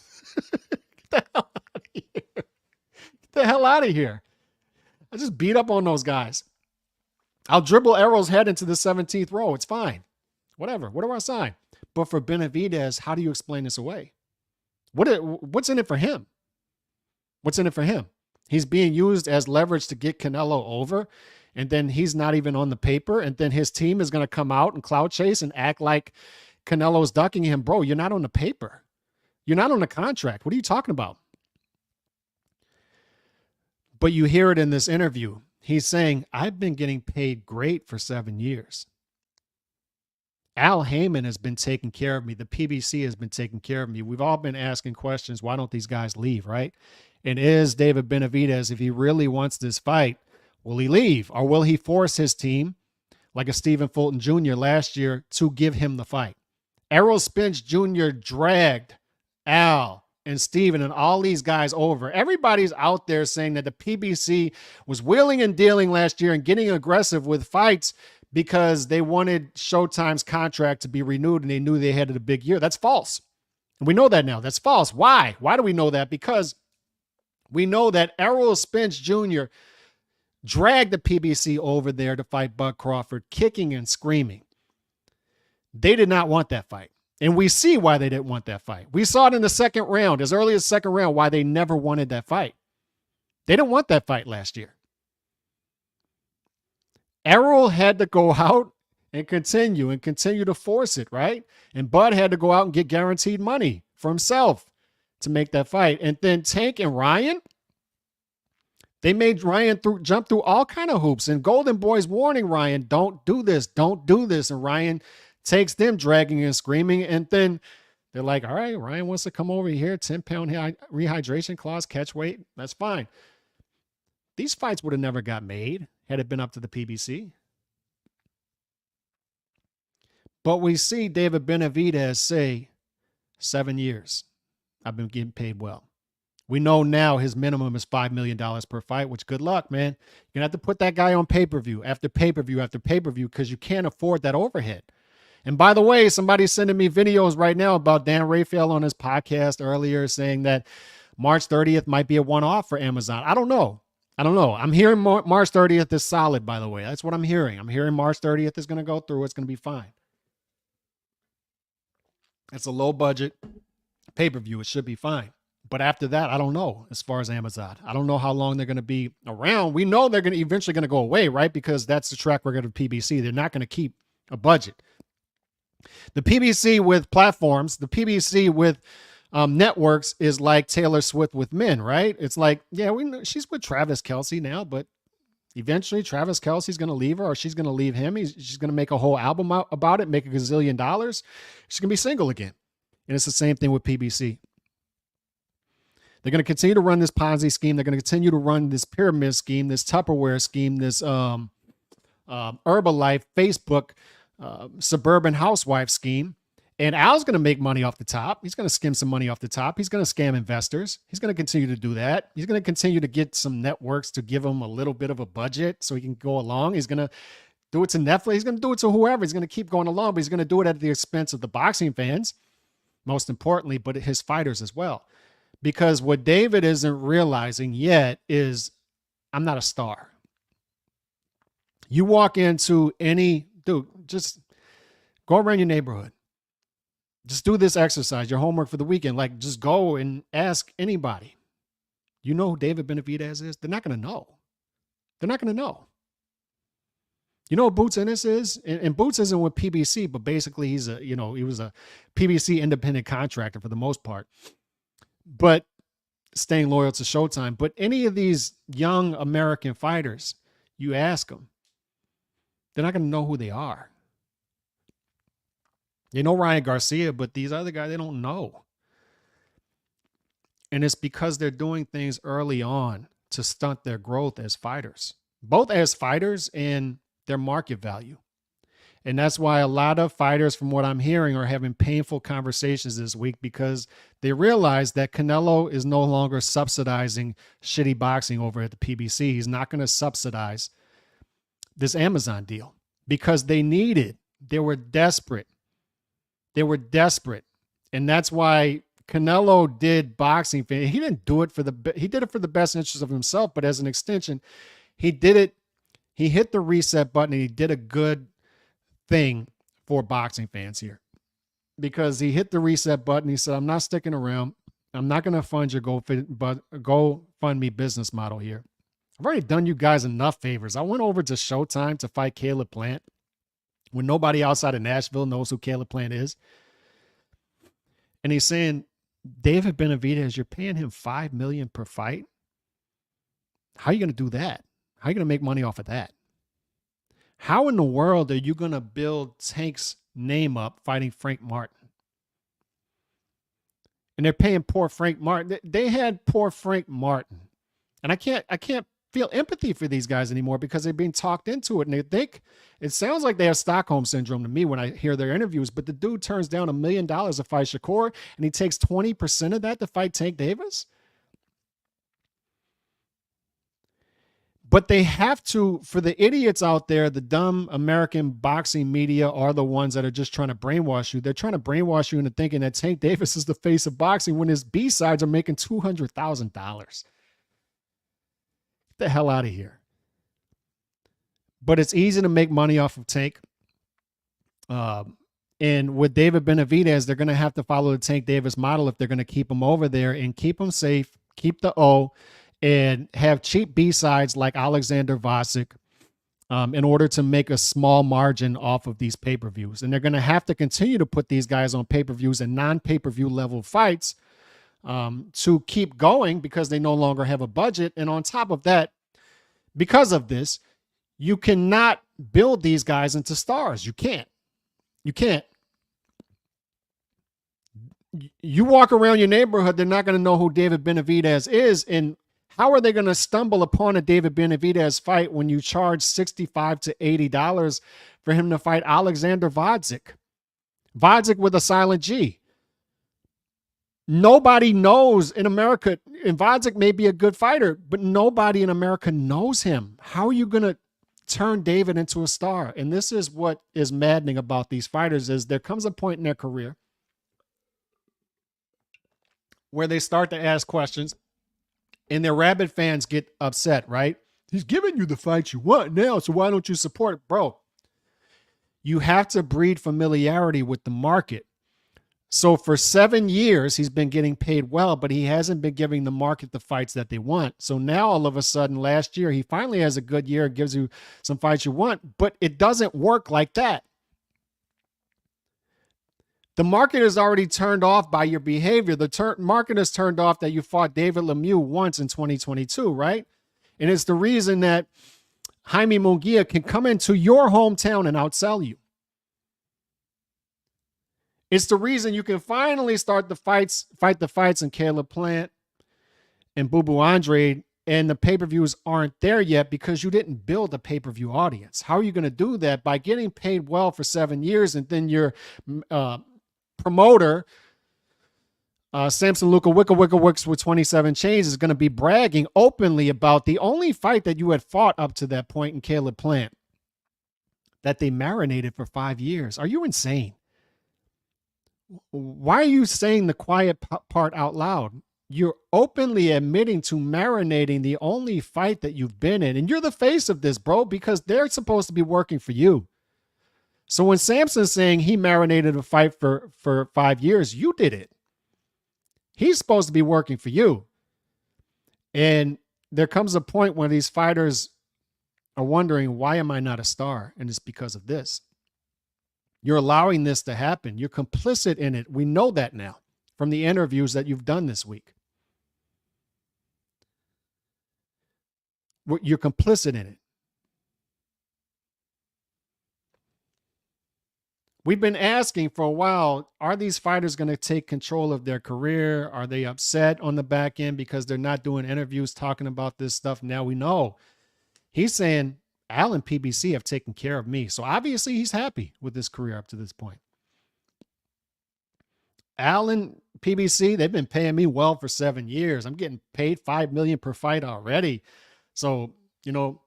Get the hell out of here. Get the hell out of here. I just beat up on those guys. I'll dribble Errol's head into the 17th row. It's fine. Whatever. What do I sign? But for Benavidez, how do you explain this away? What's in it for him? What's in it for him? He's being used as leverage to get Canelo over, and then he's not even on the paper, and then his team is going to come out and clout chase and act like Canelo's ducking him. Bro, you're not on the paper. You're not on the contract. What are you talking about? But you hear it in this interview. He's saying, I've been getting paid great for 7 years. Al Heyman has been taking care of me. The PBC has been taking care of me. We've all been asking questions. Why don't these guys leave, right? And is David Benavidez, if he really wants this fight, will he leave? Or will he force his team, like a Stephen Fulton Jr. last year, to give him the fight? Errol Spence Jr. dragged Al and Steven and all these guys over. Everybody's out there saying that the PBC was wheeling and dealing last year and getting aggressive with fights because they wanted Showtime's contract to be renewed and they knew they had a big year. That's false. And we know that now. That's false. Why? Why do we know that? Because we know that Errol Spence Jr. dragged the PBC over there to fight Bud Crawford, kicking and screaming. They did not want that fight. And we see why they didn't want that fight. We saw it in the second round, as early as second round, why they never wanted that fight. They didn't want that fight last year. Errol had to go out and continue to force it, right? And Bud had to go out and get guaranteed money for himself to make that fight. And then Tank and Ryan, they made Ryan jump through all kind of hoops. And Golden Boy's warning Ryan, don't do this, don't do this. And Ryan takes them dragging and screaming. And then they're like, all right, Ryan wants to come over here, 10-pound rehydration clause, catch weight. That's fine. These fights would have never got made had it been up to the PBC. But we see David Benavidez say, 7 years. I've been getting paid well. We know now his minimum is $5 million per fight, which good luck, man. You're going to have to put that guy on pay-per-view after pay-per-view after pay-per-view because you can't afford that overhead. And by the way, somebody's sending me videos right now about Dan Rafael on his podcast earlier saying that March 30th might be a one-off for Amazon. I don't know. I'm hearing March 30th is solid, by the way. That's what I'm hearing. I'm hearing March 30th is going to go through. It's going to be fine. It's a low-budget pay-per-view. It should be fine. But after that, I don't know as far as Amazon. I don't know how long they're going to be around. We know they're going to eventually going to go away, right? Because that's the track record of PBC. They're not going to keep a budget. The PBC with platforms, the PBC with networks is like Taylor Swift with men, right? It's like, yeah, we know she's with Travis Kelce now, but eventually Travis Kelce's going to leave her or she's going to leave him. She's going to make a whole album about it, make $1 gazillion. She's going to be single again. And it's the same thing with PBC. They're going to continue to run this Ponzi scheme. They're going to continue to run this pyramid scheme, this Tupperware scheme, this Herbalife, Facebook, suburban housewife scheme. And Al's going to make money off the top. He's going to skim some money off the top. He's going to scam investors. He's going to continue to do that. He's going to continue to get some networks to give him a little bit of a budget so he can go along. He's going to do it to Netflix. He's going to do it to whoever. He's going to keep going along, but he's going to do it at the expense of the boxing fans, most importantly, but his fighters as well. Because what David isn't realizing yet is I'm not a star. You walk into any, dude, just go around your neighborhood. Just do this exercise, your homework for the weekend. Like, just go and ask anybody. You know who David Benavidez is? They're not going to know. They're not going to know. You know what Boots Ennis is? And Boots isn't with PBC, but basically he was a PBC independent contractor for the most part, but staying loyal to Showtime. But any of these young American fighters, you ask them, they're not going to know who they are. They know Ryan Garcia, but these other guys, they don't know. And it's because they're doing things early on to stunt their growth as fighters, both as fighters and their market value. And that's why a lot of fighters, from what I'm hearing, are having painful conversations this week because they realize that Canelo is no longer subsidizing shitty boxing over at the PBC. He's not going to subsidize this Amazon deal because they need it. They were desperate. They were desperate. And that's why Canelo did boxing. He didn't do it he did it for the best interest of himself, but as an extension, he did it. He hit the reset button and he did a good thing for boxing fans here because he hit the reset button. He said, I'm not sticking around. I'm not going to fund your GoFundMe business model here. I've already done you guys enough favors. I went over to Showtime to fight Caleb Plant when nobody outside of Nashville knows who Caleb Plant is. And he's saying, David Benavidez, you're paying him $5 million per fight. How are you going to do that? How are you going to make money off of that? How in the world are you going to build Tank's name up fighting Frank Martin? And they're paying poor Frank Martin. They had poor Frank Martin. And I can't feel empathy for these guys anymore because they're being talked into it. And they think it sounds like they have Stockholm syndrome to me when I hear their interviews, but the dude turns down $1 million to fight Shakur and he takes 20% of that to fight Tank Davis. But they have to, for the idiots out there, the dumb American boxing media are the ones that are just trying to brainwash you. They're trying to brainwash you into thinking that Tank Davis is the face of boxing when his B-sides are making $200,000. Get the hell out of here. But it's easy to make money off of Tank. And with David Benavidez, they're going to have to follow the Tank Davis model if they're going to keep him over there and keep him safe, keep the O, and have cheap B-sides like Alexander Vasek in order to make a small margin off of these pay-per-views. And they're going to have to continue to put these guys on pay-per-views and non-pay-per-view level fights to keep going because they no longer have a budget. And on top of that, because of this, you cannot build these guys into stars. You can't. You can't. You walk around your neighborhood, they're not going to know who David Benavidez is. And how are they going to stumble upon a David Benavidez fight when you charge $65 to $80 for him to fight Alexander Vasek? Vasek with a silent G. Nobody knows in America, and Vasek may be a good fighter, but nobody in America knows him. How are you going to turn David into a star? And this is what is maddening about these fighters is there comes a point in their career where they start to ask questions and their rabid fans get upset, right? He's giving you the fight you want now, so why don't you support it? Bro, you have to breed familiarity with the market. So for 7 years, he's been getting paid well, but he hasn't been giving the market the fights that they want. So now all of a sudden last year, he finally has a good year, gives you some fights you want, but it doesn't work like that. The market is already turned off by your behavior. The market is turned off that you fought David Lemieux once in 2022, right? And it's the reason that Jaime Munguia can come into your hometown and outsell you. It's the reason you can finally fight the fights in Caleb Plant and Boo Boo Andre, and the pay-per-views aren't there yet because you didn't build a pay-per-view audience. How are you going to do that? By getting paid well for 7 years, and then your promoter, Samson Luka Wicks with 27 chains, is going to be bragging openly about the only fight that you had fought up to that point in Caleb Plant that they marinated for 5 years. Are you insane? Why are you saying the quiet part out loud? You're openly admitting to marinating the only fight that you've been in. And you're the face of this, bro, because they're supposed to be working for you. So when Samson's saying he marinated a fight for 5 years, you did it. He's supposed to be working for you. And there comes a point when these fighters are wondering, why am I not a star? And it's because of this. You're allowing this to happen. You're complicit in it. We know that now from the interviews that you've done this week. You're complicit in it. We've been asking for a while, are these fighters going to take control of their career? Are they upset on the back end because they're not doing interviews talking about this stuff? Now we know. He's saying, Al and PBC have taken care of me. So obviously he's happy with his career up to this point. Al and PBC, they've been paying me well for 7 years. I'm getting paid $5 million per fight already. So, you know,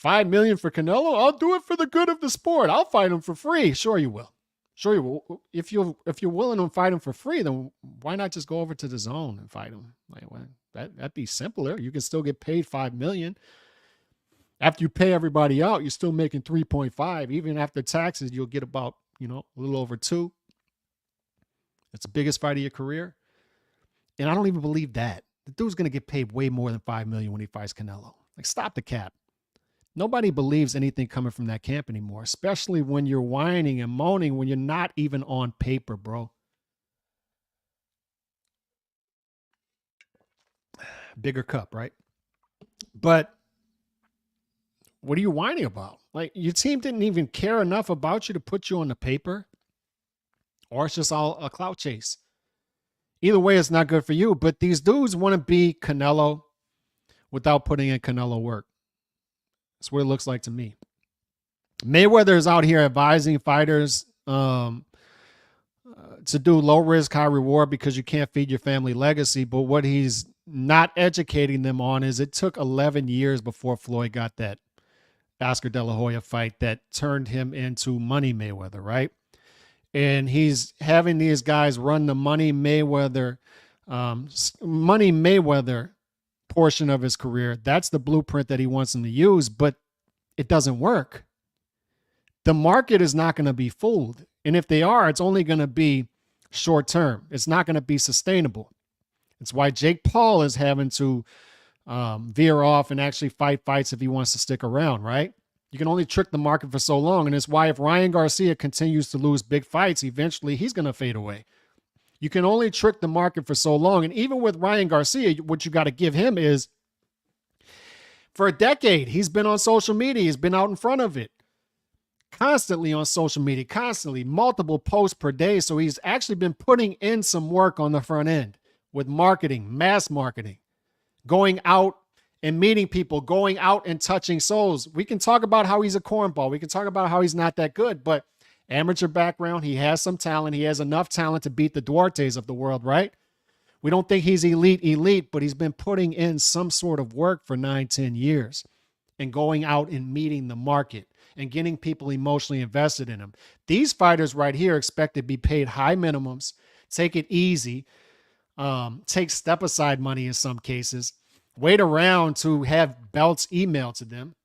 $5 million for Canelo, I'll do it for the good of the sport. I'll fight him for free. Sure you will. Sure you will. If you're willing to fight him for free, then why not just go over to the zone and fight him? Like, well, that'd be simpler. You can still get paid $5 million. After you pay everybody out, you're still making 3.5. Even after taxes, you'll get about, you know, a little over 2. It's the biggest fight of your career. And I don't even believe that. The dude's going to get paid way more than $5 million when he fights Canelo. Like, stop the cap. Nobody believes anything coming from that camp anymore, especially when you're whining and moaning when you're not even on paper, bro. Bigger cup, right? But what are you whining about? Like, your team didn't even care enough about you to put you on the paper, or it's just all a clout chase. Either way, it's not good for you, but these dudes want to be Canelo without putting in Canelo work. That's what it looks like to me. Mayweather is out here advising fighters to do low risk, high reward because you can't feed your family legacy. But what he's not educating them on is it took 11 years before Floyd got that Oscar De La Hoya fight that turned him into Money Mayweather, right? And he's having these guys run the Money Mayweather portion of his career. That's the blueprint that he wants them to use, but it doesn't work. The market is not going to be fooled. And if they are, it's only going to be short term. It's not going to be sustainable. It's why Jake Paul is having to veer off and actually fight fights if he wants to stick around, right? You can only trick the market for so long. And it's why if Ryan Garcia continues to lose big fights, eventually he's going to fade away. You can only trick the market for so long. And even with Ryan Garcia, what you got to give him is, for a decade, he's been on social media. He's been out in front of it. Constantly on social media, constantly, multiple posts per day. So he's actually been putting in some work on the front end with marketing, mass marketing, going out and meeting people, going out and touching souls. We can talk about how he's a cornball. We can talk about how he's not that good, but amateur background, he has some talent. He has enough talent to beat the Duartes of the world, right? We don't think he's elite, but he's been putting in some sort of work for 9-10 years and going out and meeting the market and getting people emotionally invested in him. These fighters right here expect to be paid high minimums, take it easy, take step-aside money in some cases, wait around to have belts emailed to them.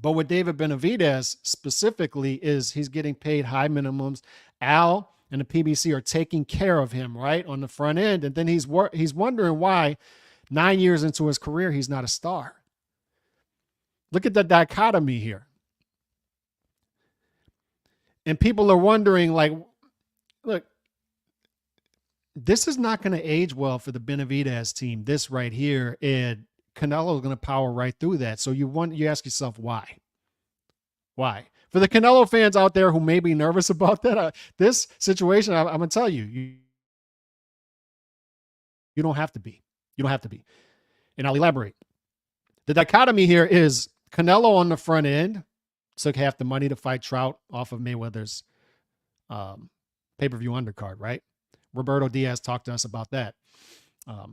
But with David Benavidez specifically is he's getting paid high minimums. Al and the PBC are taking care of him, right, on the front end. And then he's wondering why 9 years into his career, he's not a star. Look at the dichotomy here. And people are wondering, like, look, this is not going to age well for the Benavidez team, this right here. And Canelo is going to power right through that. So you ask yourself, why? Why? For the Canelo fans out there who may be nervous about that, this situation, I'm going to tell you, you don't have to be. You don't have to be. And I'll elaborate. The dichotomy here is Canelo on the front end took half the money to fight Trout off of Mayweather's pay-per-view undercard, right? Roberto Diaz talked to us about that.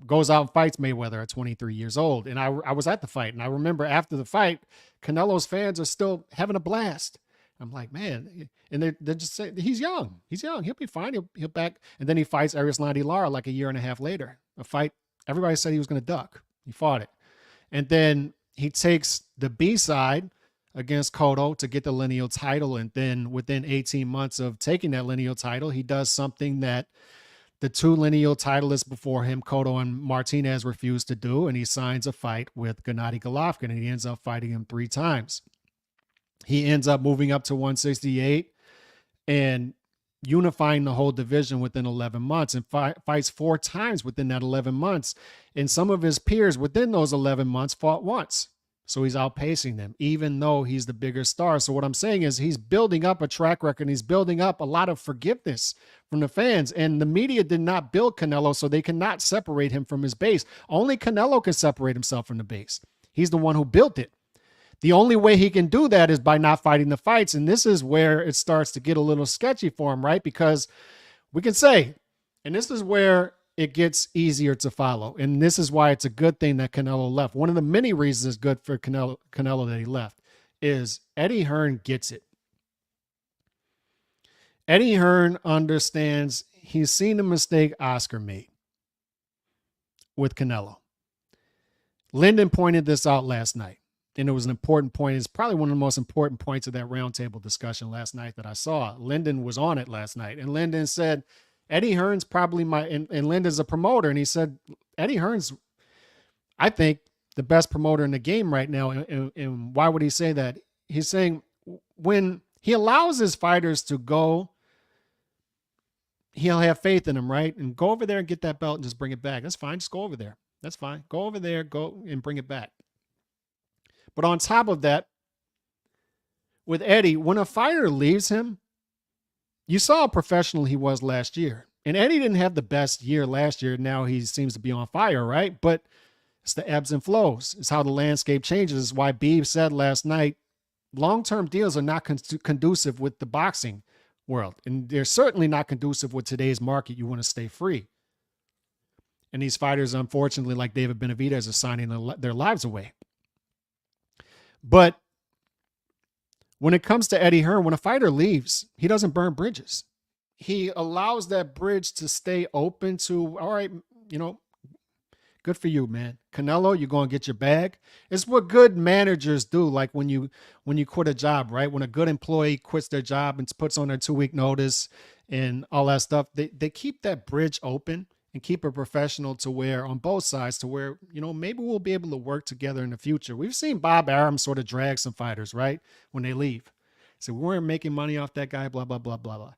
Goes out and fights Mayweather at 23 years old. And I was at the fight. And I remember after the fight, Canelo's fans are still having a blast. I'm like, man. And they're just saying, he's young. He's young. He'll be fine. He'll back. And then he fights Erislandy Lara like a year and a half later. A fight everybody said he was going to duck. He fought it. And then he takes the B side against Cotto to get the lineal title. And then within 18 months of taking that lineal title, he does something that the two lineal titleists before him, Cotto and Martinez, refused to do. And he signs a fight with Gennady Golovkin, and he ends up fighting him 3 times. He ends up moving up to 168 and unifying the whole division within 11 months, and fights 4 times within that 11 months. And some of his peers within those 11 months fought once. So he's outpacing them, even though he's the bigger star. So what I'm saying is he's building up a track record. He's building up a lot of forgiveness from the fans. And the media did not build Canelo, so they cannot separate him from his base. Only Canelo can separate himself from the base. He's the one who built it. The only way he can do that is by not fighting the fights. And this is where it starts to get a little sketchy for him, right? Because we can say, and this is where it gets easier to follow. And this is why it's a good thing that Canelo left. One of the many reasons it's good for Canelo that he left is Eddie Hearn gets it. Eddie Hearn understands. He's seen the mistake Oscar made with Canelo. Lyndon pointed this out last night, and it was an important point. It's probably one of the most important points of that roundtable discussion last night that I saw. Lyndon was on it last night, and Lyndon said, Eddie Hearn's probably and Lyndon's a promoter, and he said, Eddie Hearn's, I think, the best promoter in the game right now. And why would he say that? He's saying when he allows his fighters to go, he'll have faith in them, right? And go over there and get that belt and just bring it back. That's fine. Just go over there. That's fine. Go over there, go and bring it back. But on top of that, with Eddie, when a fighter leaves him, you saw how professional he was last year. And Eddie didn't have the best year last year. Now he seems to be on fire, right? But it's the ebbs and flows. It's how the landscape changes. It's why Beeb said last night, long-term deals are not conducive with the boxing world. And they're certainly not conducive with today's market. You want to stay free. And these fighters, unfortunately, like David Benavidez, are signing their lives away. But when it comes to Eddie Hearn, when a fighter leaves, he doesn't burn bridges. He allows that bridge to stay open to, all right, good for you, man. Canelo, you're going to get your bag. It's what good managers do. Like when you quit a job, right? When a good employee quits their job and puts on their 2-week notice and all that stuff, they keep that bridge open and keep it professional to where on both sides to where, maybe we'll be able to work together in the future. We've seen Bob Arum sort of drag some fighters, right? When they leave. So we weren't making money off that guy, blah, blah, blah, blah, blah.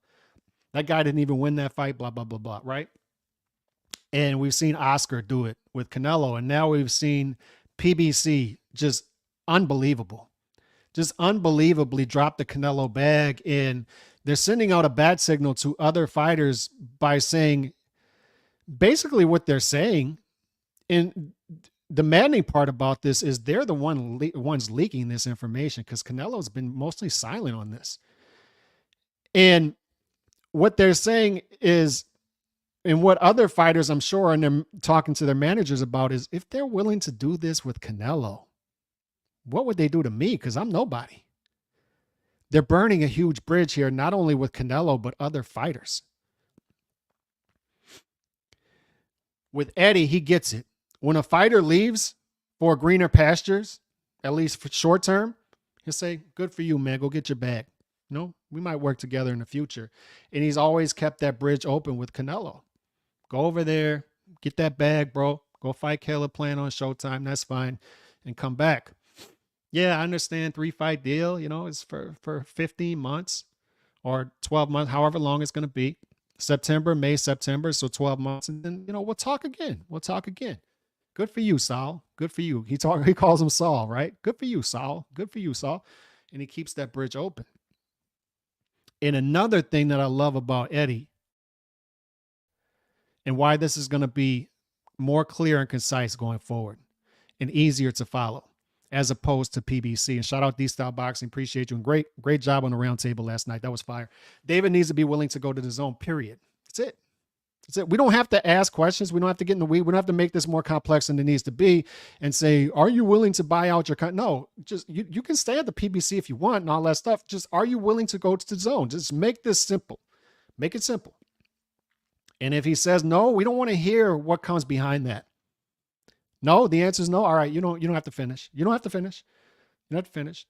That guy didn't even win that fight, blah, blah, blah, blah, right? And we've seen Oscar do it with Canelo. And now we've seen PBC just unbelievable. Just unbelievably drop the Canelo bag. And they're sending out a bad signal to other fighters by saying, basically what they're saying, and the maddening part about this is they're the ones leaking this information, because Canelo's been mostly silent on this. And what they're saying is, and what other fighters, I'm sure, and they're talking to their managers about, is if they're willing to do this with Canelo, what would they do to me? Because I'm nobody. They're burning a huge bridge here, not only with Canelo, but other fighters. With Eddie, he gets it. When a fighter leaves for greener pastures, at least for short term, he'll say, good for you, man. Go get your bag. We might work together in the future. And he's always kept that bridge open with Canelo. Go over there, get that bag, bro. Go fight Caleb Plant on Showtime. That's fine. And come back. Yeah, I understand 3-fight deal. It's for 15 months or 12 months, however long it's going to be. September, May, September. So 12 months. And then, we'll talk again. Good for you, Saul. Good for you. He calls him Saul, right? Good for you, Saul. Good for you, Saul. And he keeps that bridge open. And another thing that I love about Eddie, and why this is going to be more clear and concise going forward and easier to follow, as opposed to PBC. And shout out D-Style Boxing. Appreciate you. And great job on the round table last night. That was fire. David needs to be willing to go to the zone, period. That's it. We don't have to ask questions. We don't have to get in the weed. We don't have to make this more complex than it needs to be and say, are you willing to buy out your company? No, just you can stay at the PBC if you want and all that stuff. Just, are you willing to go to the zone? Just make this simple. Make it simple. And if he says no, we don't want to hear what comes behind that. No, the answer is no. All right, you don't have to finish. You don't have to finish.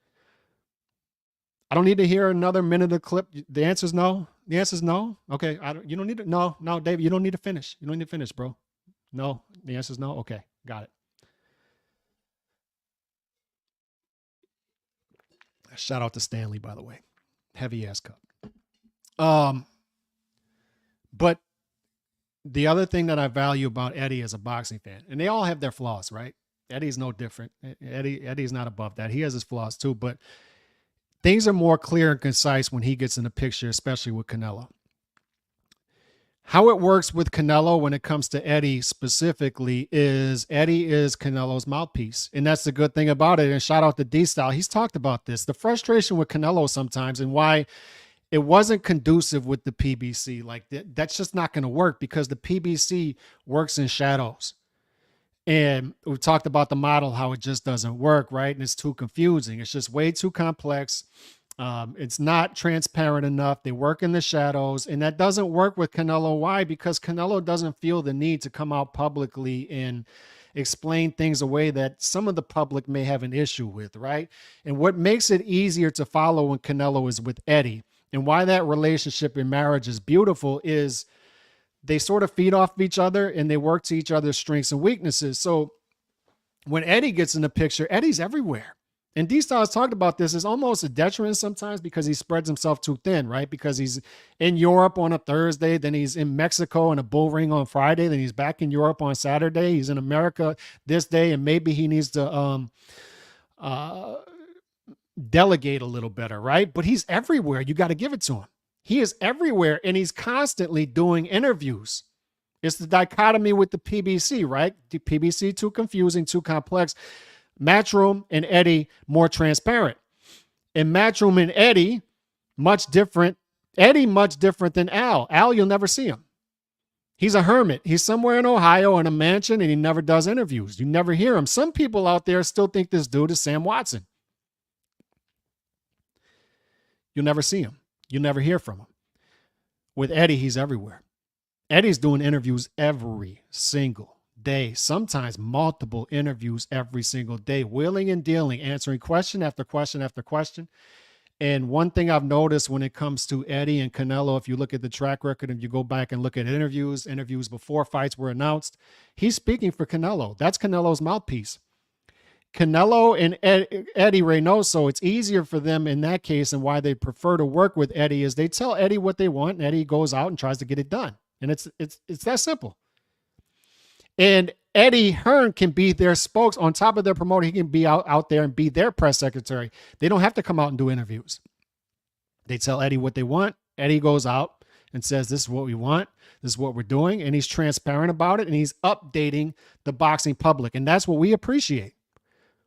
I don't need to hear another minute of clip. The answer is no. The answer is no. Okay. You don't need to. No, David, you don't need to finish. You don't need to finish, bro. No. The answer is no. Okay. Got it. Shout out to Stanley, by the way. Heavy ass cup. But the other thing that I value about Eddie as a boxing fan, and they all have their flaws, right? Eddie's no different. Eddie's not above that. He has his flaws too, but things are more clear and concise when he gets in the picture, especially with Canelo. How it works with Canelo when it comes to Eddie specifically is Eddie is Canelo's mouthpiece. And that's the good thing about it. And shout out to D-Style. He's talked about this. The frustration with Canelo sometimes and why it wasn't conducive with the PBC. Like that's just not going to work because the PBC works in shadows. And we talked about the model, how it just doesn't work, right? And it's too confusing. It's just way too complex. It's not transparent enough. They work in the shadows, and that doesn't work with Canelo. Why? Because Canelo doesn't feel the need to come out publicly and explain things away that some of the public may have an issue with, right? And what makes it easier to follow when Canelo is with Eddie, and why that relationship and marriage is beautiful is they sort of feed off of each other and they work to each other's strengths and weaknesses. So when Eddie gets in the picture, Eddie's everywhere. And D-Styles talked about this. It's almost a detriment sometimes because he spreads himself too thin, right? Because he's in Europe on a Thursday, then he's in Mexico in a bull ring on Friday, then he's back in Europe on Saturday. He's in America this day, and maybe he needs to delegate a little better, right? But he's everywhere. You got to give it to him. He is everywhere, and he's constantly doing interviews. It's the dichotomy with the PBC, right? The PBC, too confusing, too complex. Matchroom and Eddie, more transparent. And Matchroom and Eddie, much different. Eddie, much different than Al. Al, you'll never see him. He's a hermit. He's somewhere in Ohio in a mansion, and he never does interviews. You never hear him. Some people out there still think this dude is Sam Watson. You'll never see him. You'll never hear from him. With Eddie, he's everywhere. Eddie's doing interviews every single day, sometimes multiple interviews every single day, wheeling and dealing, answering question after question after question. And one thing I've noticed when it comes to Eddie and Canelo, if you look at the track record and you go back and look at interviews before fights were announced, he's speaking for Canelo. That's Canelo's mouthpiece. Canelo and Eddie Reynoso, it's easier for them in that case, and why they prefer to work with Eddie is they tell Eddie what they want, and Eddie goes out and tries to get it done. And it's that simple. And Eddie Hearn can be their spokes on top of their promoter. He can be out there and be their press secretary. They don't have to come out and do interviews. They tell Eddie what they want. Eddie goes out and says, this is what we want. This is what we're doing. And he's transparent about it. And he's updating the boxing public. And that's what we appreciate.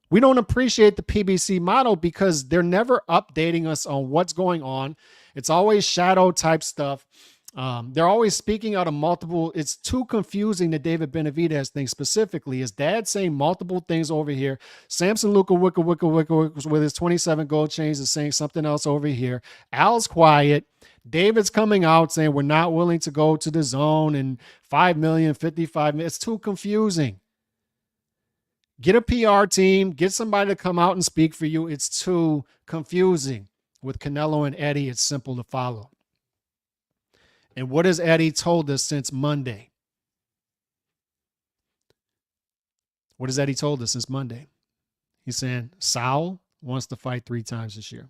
We don't appreciate the PBC model because they're never updating us on what's going on. It's always shadow type stuff. They're always speaking out of multiple. It's too confusing. The David Benavidez thing specifically. His dad saying multiple things over here. Samson Luka Wicca with his 27 gold chains is saying something else over here. Al's quiet. David's coming out saying we're not willing to go to the zone and 5 million, 55 million. It's too confusing. Get a PR team. Get somebody to come out and speak for you. It's too confusing. With Canelo and Eddie, it's simple to follow. And what has Eddie told us since Monday? What has Eddie told us since Monday? He's saying Saul wants to fight 3 times this year.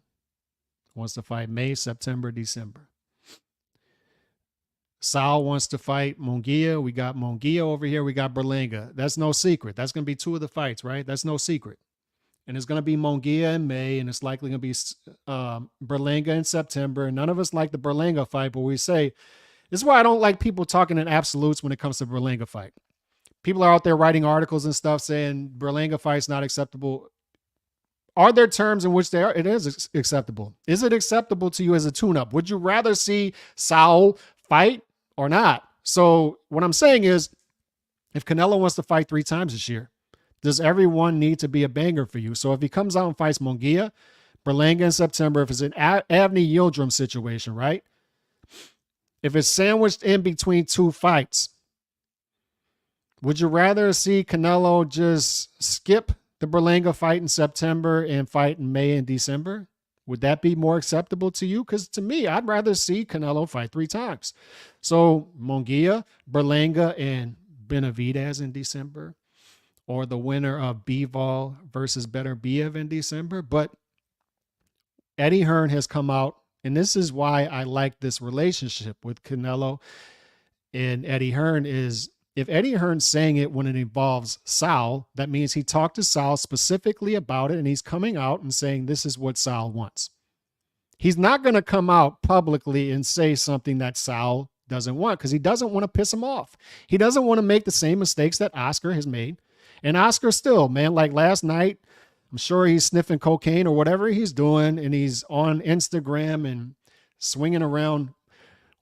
Wants to fight May, September, December. Saul wants to fight Munguia. We got Munguia over here. We got Berlanga. That's no secret. That's going to be 2 of the fights, right? That's no secret. And it's going to be Munguia in May, and it's likely going to be Berlanga in September. None of us like the Berlanga fight, but we say, this is why I don't like people talking in absolutes when it comes to Berlanga fight. People are out there writing articles and stuff saying Berlanga fight's not acceptable. Are there terms in which it is acceptable? Is it acceptable to you as a tune-up? Would you rather see Saul fight or not? So what I'm saying is, if Canelo wants to fight 3 times this year, does everyone need to be a banger for you? So if he comes out and fights Munguia, Berlanga in September, if it's an Avni Yildirim situation, right? If it's sandwiched in between 2 fights, would you rather see Canelo just skip the Berlanga fight in September and fight in May and December? Would that be more acceptable to you? Because to me, I'd rather see Canelo fight 3 times. So Munguia, Berlanga, and Benavidez in December, or the winner of Bivol versus Beterbiev in December. But Eddie Hearn has come out, and this is why I like this relationship with Canelo and Eddie Hearn is if Eddie Hearn's saying it when it involves Sal, that means he talked to Sal specifically about it, and he's coming out and saying this is what Sal wants. He's not going to come out publicly and say something that Sal doesn't want because he doesn't want to piss him off. He doesn't want to make the same mistakes that Oscar has made. And Oscar still, man, like last night, I'm sure he's sniffing cocaine or whatever he's doing, and he's on Instagram and swinging around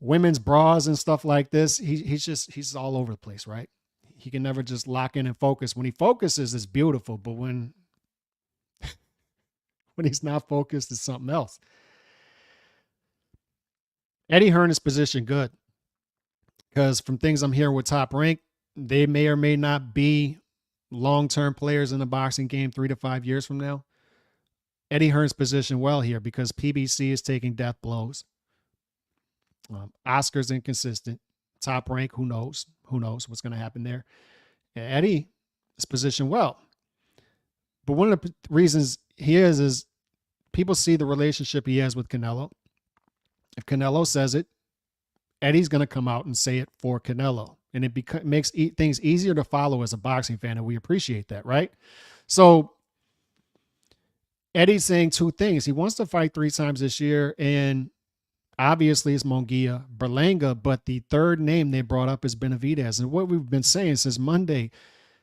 women's bras and stuff like this. He's all over the place, right? He can never just lock in and focus. When he focuses, it's beautiful, but when he's not focused, it's something else. Eddie Hearn is positioned good because from things I'm hearing with Top Rank, they may or may not be long-term players in the boxing game 3 to 5 years from now. Eddie Hearn's positioned well here because PBC is taking death blows. Oscar's inconsistent. Top Rank, who knows? Who knows what's going to happen there? And Eddie is positioned well. But one of the reasons he is people see the relationship he has with Canelo. If Canelo says it, Eddie's going to come out and say it for Canelo. And it makes things easier to follow as a boxing fan, and we appreciate that, right? So Eddie's saying 2 things. He wants to fight 3 times this year, and obviously it's Munguia, Berlanga, but the third name they brought up is Benavidez. And what we've been saying since Monday,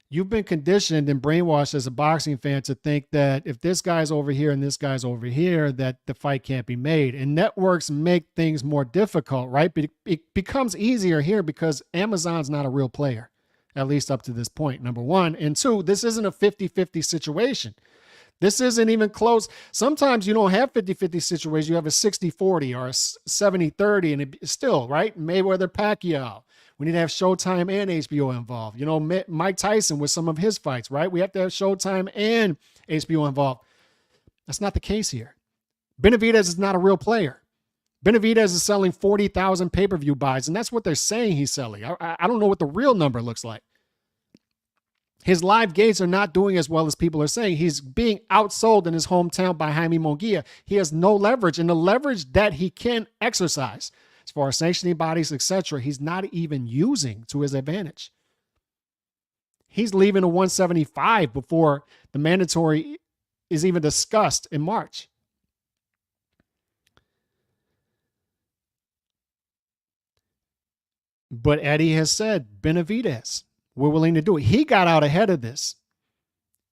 you've been conditioned and brainwashed as a boxing fan to think that if this guy's over here and this guy's over here, that the fight can't be made. And networks make things more difficult, right? But it becomes easier here because Amazon's not a real player, at least up to this point, number one. And 2, this isn't a 50-50 situation. This isn't even close. Sometimes you don't have 50-50 situations. You have a 60-40 or a 70-30, and it's still, right? Mayweather, Pacquiao. We need to have Showtime and HBO involved. You know, Mike Tyson with some of his fights, right? We have to have Showtime and HBO involved. That's not the case here. Benavidez is not a real player. Benavidez is selling 40,000 pay-per-view buys, and that's what they're saying he's selling. I don't know what the real number looks like. His live gates are not doing as well as people are saying. He's being outsold in his hometown by Jaime Munguia. He has no leverage, and the leverage that he can exercise as far as sanctioning bodies, etc., he's not even using to his advantage. He's leaving a 175 before the mandatory is even discussed in March. But Eddie has said, Benavidez, we're willing to do it. He got out ahead of this.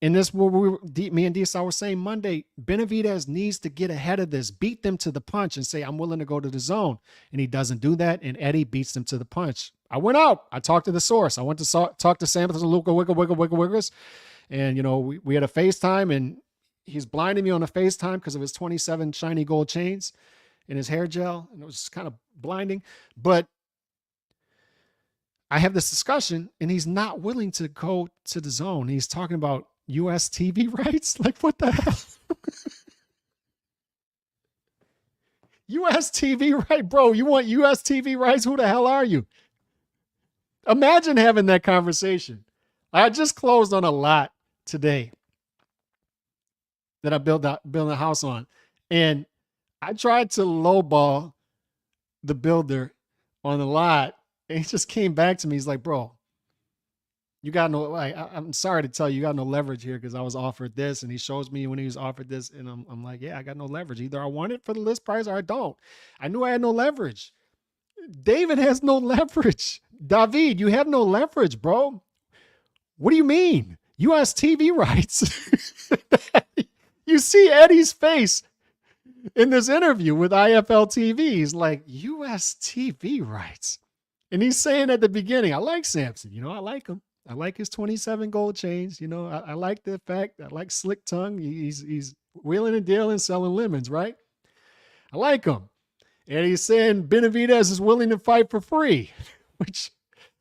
And this, me and D-Star were saying Monday, Benavidez needs to get ahead of this, beat them to the punch and say, I'm willing to go to the zone. And he doesn't do that. And Eddie beats them to the punch. I went out. I talked to the source. I went to talk to Sam Wiggles. And, you know, we had a FaceTime, and he's blinding me on a FaceTime because of his 27 shiny gold chains and his hair gel. And it was kind of blinding. But I have this discussion, and he's not willing to go to the zone. He's talking about US TV rights? Like, what the hell? US TV right, bro? You want US TV rights? Who the hell are you? Imagine having that conversation. I just closed on a lot today that I built a house on, and I tried to lowball the builder on the lot, and he just came back to me. He's like, bro, you got no, like, I'm sorry to tell you, you got no leverage here because I was offered this. And he shows me when he was offered this. And I'm like, yeah, I got no leverage. Either I want it for the list price or I don't. I knew I had no leverage. David has no leverage. David, you have no leverage, bro. What do you mean? US TV rights. You see Eddie's face in this interview with IFL TV. He's like, US TV rights. And he's saying at the beginning, I like Samson. You know, I like him. I like his 27 gold chains. You know, I like the fact, I like slick tongue. He's wheeling and dealing, selling lemons, right? I like him. And he's saying Benavidez is willing to fight for free, which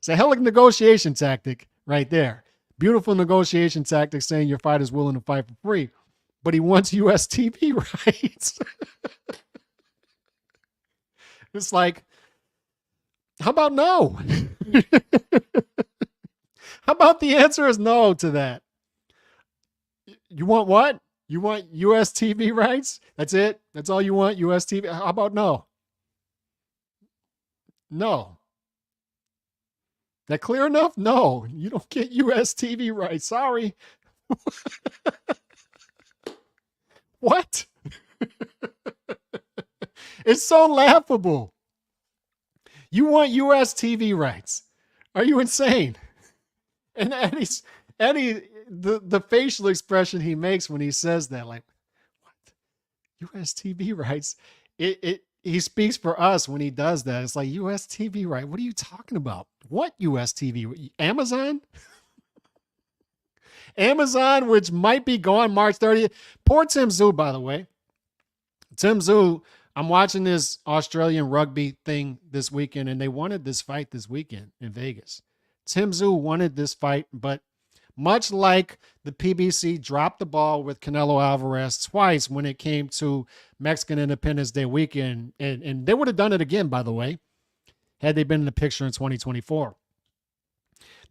is a hell of a negotiation tactic right there. Beautiful negotiation tactic saying your fighter's willing to fight for free. but he wants US TV rights. It's like, how about no? How about the answer is no to that? You want what? You want US TV rights? That's it? That's all you want? US TV? How about no? No. That clear enough? No, you don't get US TV rights. Sorry. What? It's so laughable. You want US TV rights. Are you insane? And Eddie, the facial expression he makes when he says that, like, what? US TV rights? He speaks for us when he does that. It's like, US TV right? What are you talking about? What US TV? Amazon? Amazon, which might be gone March 30th. Poor Tim Tszyu, by the way. Tim Tszyu, I'm watching this Australian rugby thing this weekend, and they wanted this fight this weekend in Vegas. Tim Tszyu wanted this fight, but much like the PBC dropped the ball with Canelo Alvarez twice when it came to Mexican Independence Day weekend, and they would have done it again, by the way, had they been in the picture in 2024.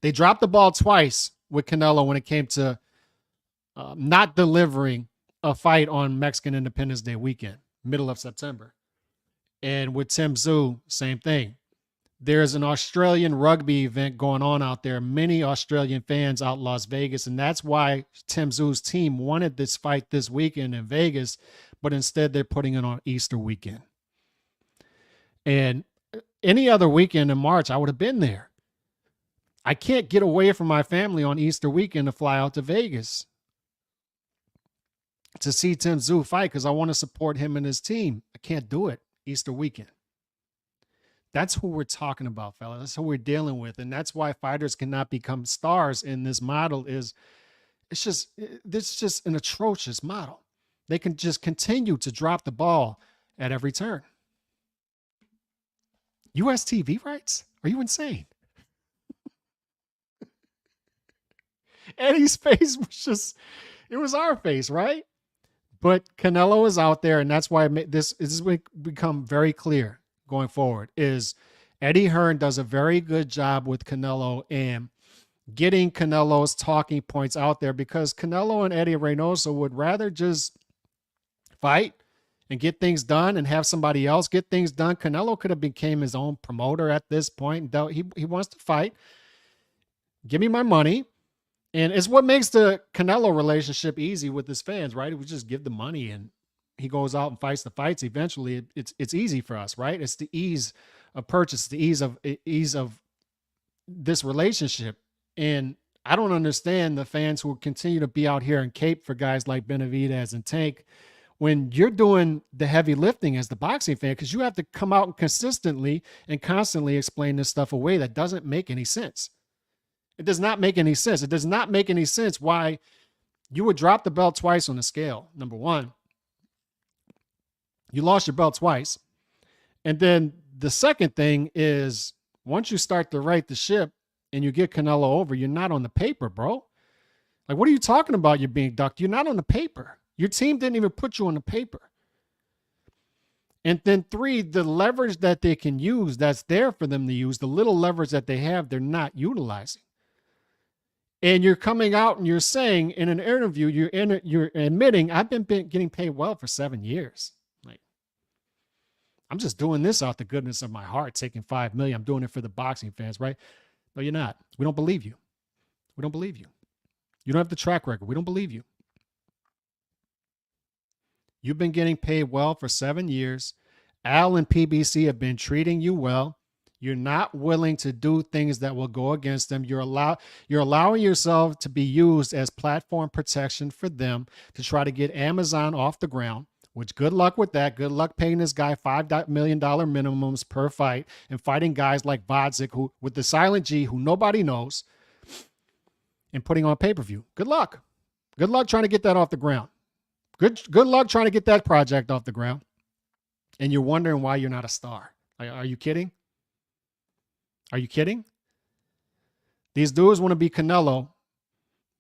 They dropped the ball twice with Canelo when it came to not delivering a fight on Mexican Independence Day weekend, middle of September. And with Tim Tszyu, same thing. There's an Australian rugby event going on out there. Many Australian fans out in Las Vegas, and that's why Tim Tszyu's team wanted this fight this weekend in Vegas, but instead they're putting it on Easter weekend. And any other weekend in March, I would have been there. I can't get away from my family on Easter weekend to fly out to Vegas to see Tim Tszyu fight because I want to support him and his team. I can't do it Easter weekend. That's who we're talking about, fellas. That's who we're dealing with. And that's why fighters cannot become stars in this model. This is just an atrocious model. They can just continue to drop the ball at every turn. US TV rights? Are you insane? Eddie's face was just, it was our face, right? But Canelo is out there, and that's why this has become very clear going forward, is Eddie Hearn does a very good job with Canelo and getting Canelo's talking points out there, because Canelo and Eddie Reynoso would rather just fight and get things done and have somebody else get things done. Canelo could have became his own promoter at this point. He wants to fight. Give me my money. And it's what makes the Canelo relationship easy with his fans, right? We just give the money and he goes out and fights the fights. Eventually, it's easy for us, right? It's the ease of purchase, the ease of this relationship. And I don't understand the fans who continue to be out here and cape for guys like Benavidez and Tank when you're doing the heavy lifting as the boxing fan, because you have to come out and consistently and constantly explain this stuff away that doesn't make any sense. It does not make any sense. It does not make any sense why you would drop the belt twice on the scale. Number one, you lost your belt twice. And then the second thing is, once you start to right the ship and you get Canelo over, you're not on the paper, bro. Like, what are you talking about? You're being ducked. You're not on the paper. Your team didn't even put you on the paper. And then three, the leverage that they can use, that's there for them to use, the little leverage that they have, they're not utilizing. And you're coming out and you're saying in an interview, you're admitting, I've been getting paid well for 7 years. Like, I'm just doing this out the goodness of my heart, taking $5 million. I'm doing it for the boxing fans, right? No, you're not. We don't believe you. We don't believe you. You don't have the track record. We don't believe you. You've been getting paid well for 7 years. Al and PBC have been treating you well. You're not willing to do things that will go against them. You're allowing yourself to be used as platform protection for them to try to get Amazon off the ground, which good luck with that. Good luck paying this guy $5 million minimums per fight and fighting guys like Vodzik, who with the silent G, who nobody knows, and putting on pay-per-view. Good luck. Good luck trying to get that off the ground. Good luck trying to get that project off the ground. And you're wondering why you're not a star. Are you kidding? Are you kidding? These dudes want to be Canelo,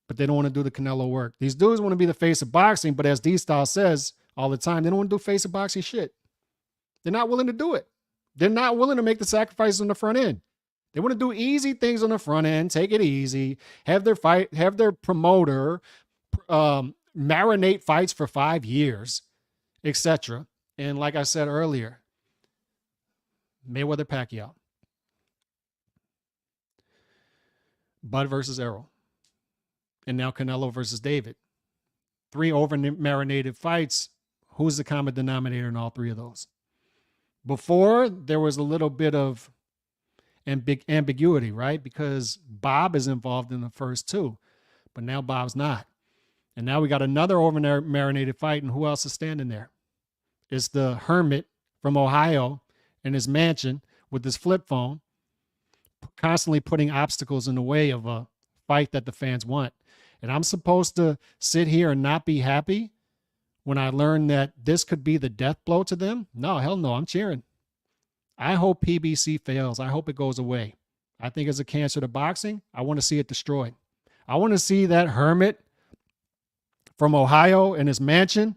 but they don't want to do the Canelo work. These dudes want to be the face of boxing, but as D-Style says all the time, they don't want to do face of boxing shit. They're not willing to do it. They're not willing to make the sacrifices on the front end. They want to do easy things on the front end, take it easy, have their promoter marinate fights for 5 years, etc. And like I said earlier, Mayweather Pacquiao, Bud versus Errol, and now Canelo versus David. 3 over-marinated fights. Who's the common denominator in all 3 of those? Before, there was a little bit of ambiguity, right? Because Bob is involved in the first 2, but now Bob's not. And now we got another over-marinated fight, and who else is standing there? It's the hermit from Ohio in his mansion with his flip phone, constantly putting obstacles in the way of a fight that the fans want. And I'm supposed to sit here and not be happy when I learn that this could be the death blow to them? No, hell no, I'm cheering. I hope PBC fails. I hope it goes away. I think it's a cancer to boxing. I want to see it destroyed. I want to see that hermit from Ohio in his mansion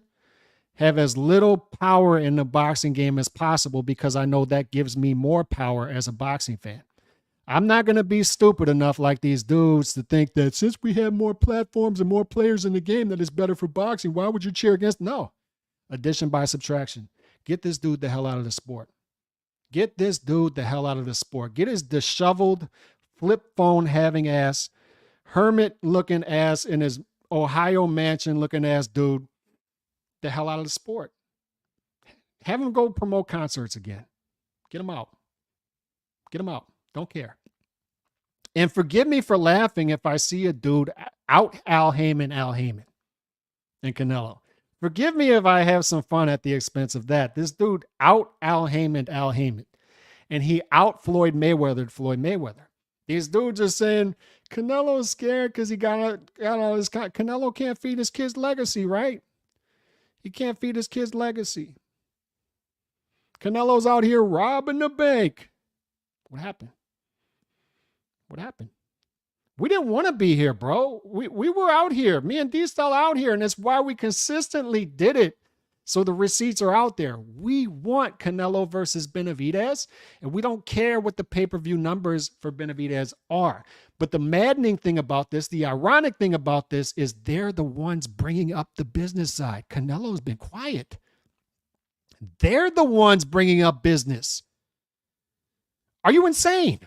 have as little power in the boxing game as possible, because I know that gives me more power as a boxing fan. I'm not going to be stupid enough like these dudes to think that since we have more platforms and more players in the game that it's better for boxing. Why would you cheer against? No. Addition by subtraction. Get this dude the hell out of the sport. Get this dude the hell out of the sport. Get his disheveled, flip phone having ass, hermit looking ass in his Ohio mansion looking ass dude the hell out of the sport. Have him go promote concerts again. Get him out. Get him out. Don't care. And forgive me for laughing if I see a dude out Al Heyman and Canelo. Forgive me if I have some fun at the expense of that. This dude out Al Heyman. And he out Floyd Mayweather. These dudes are saying Canelo's scared because he got all his. Canelo can't feed his kid's legacy, right? He can't feed his kid's legacy. Canelo's out here robbing the bank. What happened? What happened? We didn't want to be here, bro. We were out here. Me and D-Style out here, and that's why we consistently did it. So the receipts are out there. We want Canelo versus Benavidez, and we don't care what the pay-per-view numbers for Benavidez are. But the maddening thing about this, the ironic thing about this, is they're the ones bringing up the business side. Canelo's been quiet. They're the ones bringing up business. Are you insane?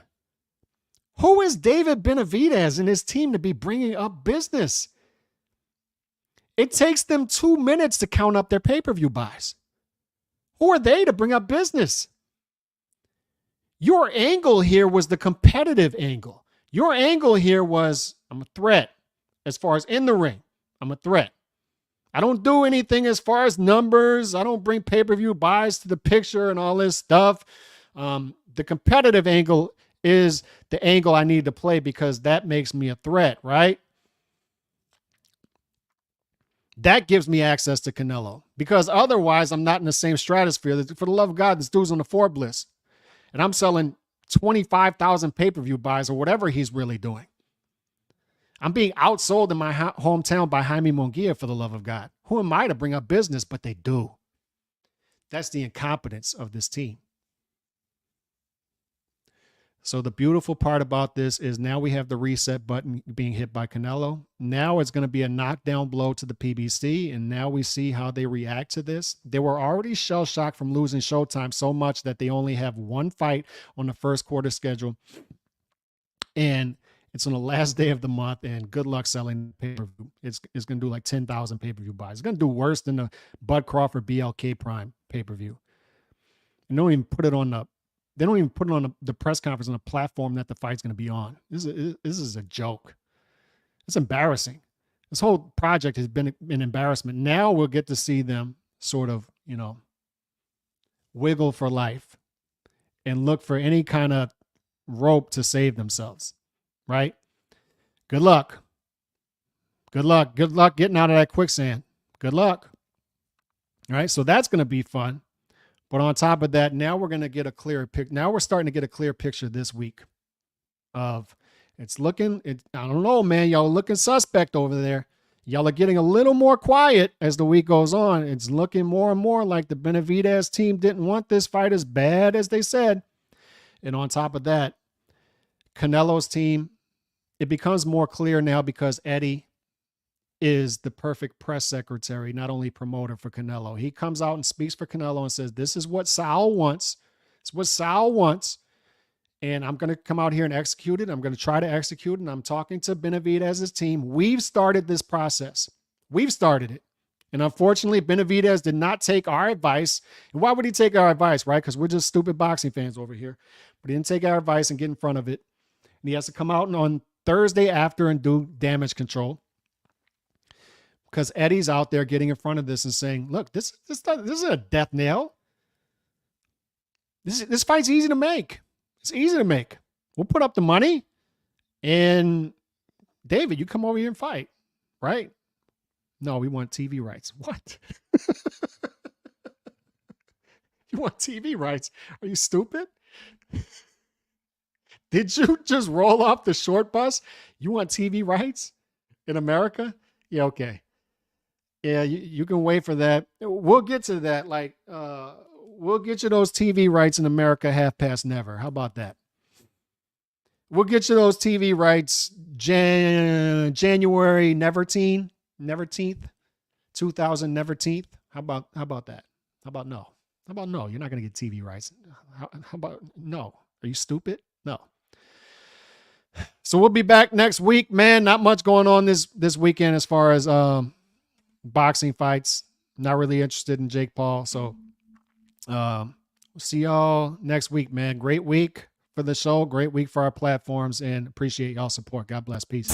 Who is David Benavidez and his team to be bringing up business? It takes them 2 minutes to count up their pay-per-view buys. Who are they to bring up business? Your angle here was the competitive angle. Your angle here was, I'm a threat. As far as in the ring, I'm a threat. I don't do anything as far as numbers. I don't bring pay-per-view buys to the picture and all this stuff. The competitive angle is the angle I need to play because that makes me a threat, right? That gives me access to Canelo because otherwise I'm not in the same stratosphere. For the love of God, this dude's on the Forbes list and I'm selling 25,000 pay-per-view buys or whatever he's really doing. I'm being outsold in my hometown by Jaime Munguia, for the love of God. Who am I to bring up business? But they do. That's the incompetence of this team. So the beautiful part about this is now we have the reset button being hit by Canelo. Now it's going to be a knockdown blow to the PBC, and now we see how they react to this. They were already shell-shocked from losing Showtime so much that they only have one fight on the first quarter schedule, and it's on the last day of the month, and good luck selling pay-per-view. It's going to do like 10,000 pay-per-view buys. It's going to do worse than the Bud Crawford BLK Prime pay-per-view. And they don't even put it on the press conference on a platform that the fight's going to be on. This is a joke. It's embarrassing. This whole project has been an embarrassment. Now we'll get to see them sort of, wiggle for life and look for any kind of rope to save themselves, right? Good luck. Good luck. Good luck getting out of that quicksand. Good luck. All right, so that's going to be fun. But on top of that, now we're going to get a clearer picture. Now we're starting to get a clear picture this week of It's looking, I don't know, man. Y'all looking suspect over there. Y'all are getting a little more quiet as the week goes on. It's looking more and more like the Benavidez team didn't want this fight as bad as they said. And on top of that, Canelo's team, it becomes more clear now because Eddie is the perfect press secretary, not only promoter for Canelo. He comes out and speaks for Canelo and says, this is what Sal wants. It's what Sal wants. And I'm going to come out here and execute it. I'm going to try to execute it. And I'm talking to Benavidez's team. We've started this process. We've started it. And unfortunately, Benavidez did not take our advice. And why would he take our advice, right? Because we're just stupid boxing fans over here. But he didn't take our advice and get in front of it. And he has to come out on Thursday after and do damage control. Because Eddie's out there getting in front of this and saying, look, this is a death nail. This fight's easy to make. It's easy to make. We'll put up the money. And David, you come over here and fight, right? No, we want TV rights. What? You want TV rights? Are you stupid? Did you just roll off the short bus? You want TV rights in America? Yeah, okay. Yeah, you can wait for that. We'll get to that. Like, we'll get you those TV rights in America half past never. How about that? We'll get you those TV rights January neverteenth, 2000 neverteenth. How about that? How about no? How about no? You're not going to get TV rights. How about no? Are you stupid? No. So we'll be back next week, man. Not much going on this weekend as far as boxing fights. Not really interested in Jake Paul. So we'll see y'all next week, man. Great week for the show. Great week for our platforms, and appreciate y'all support. God bless. Peace.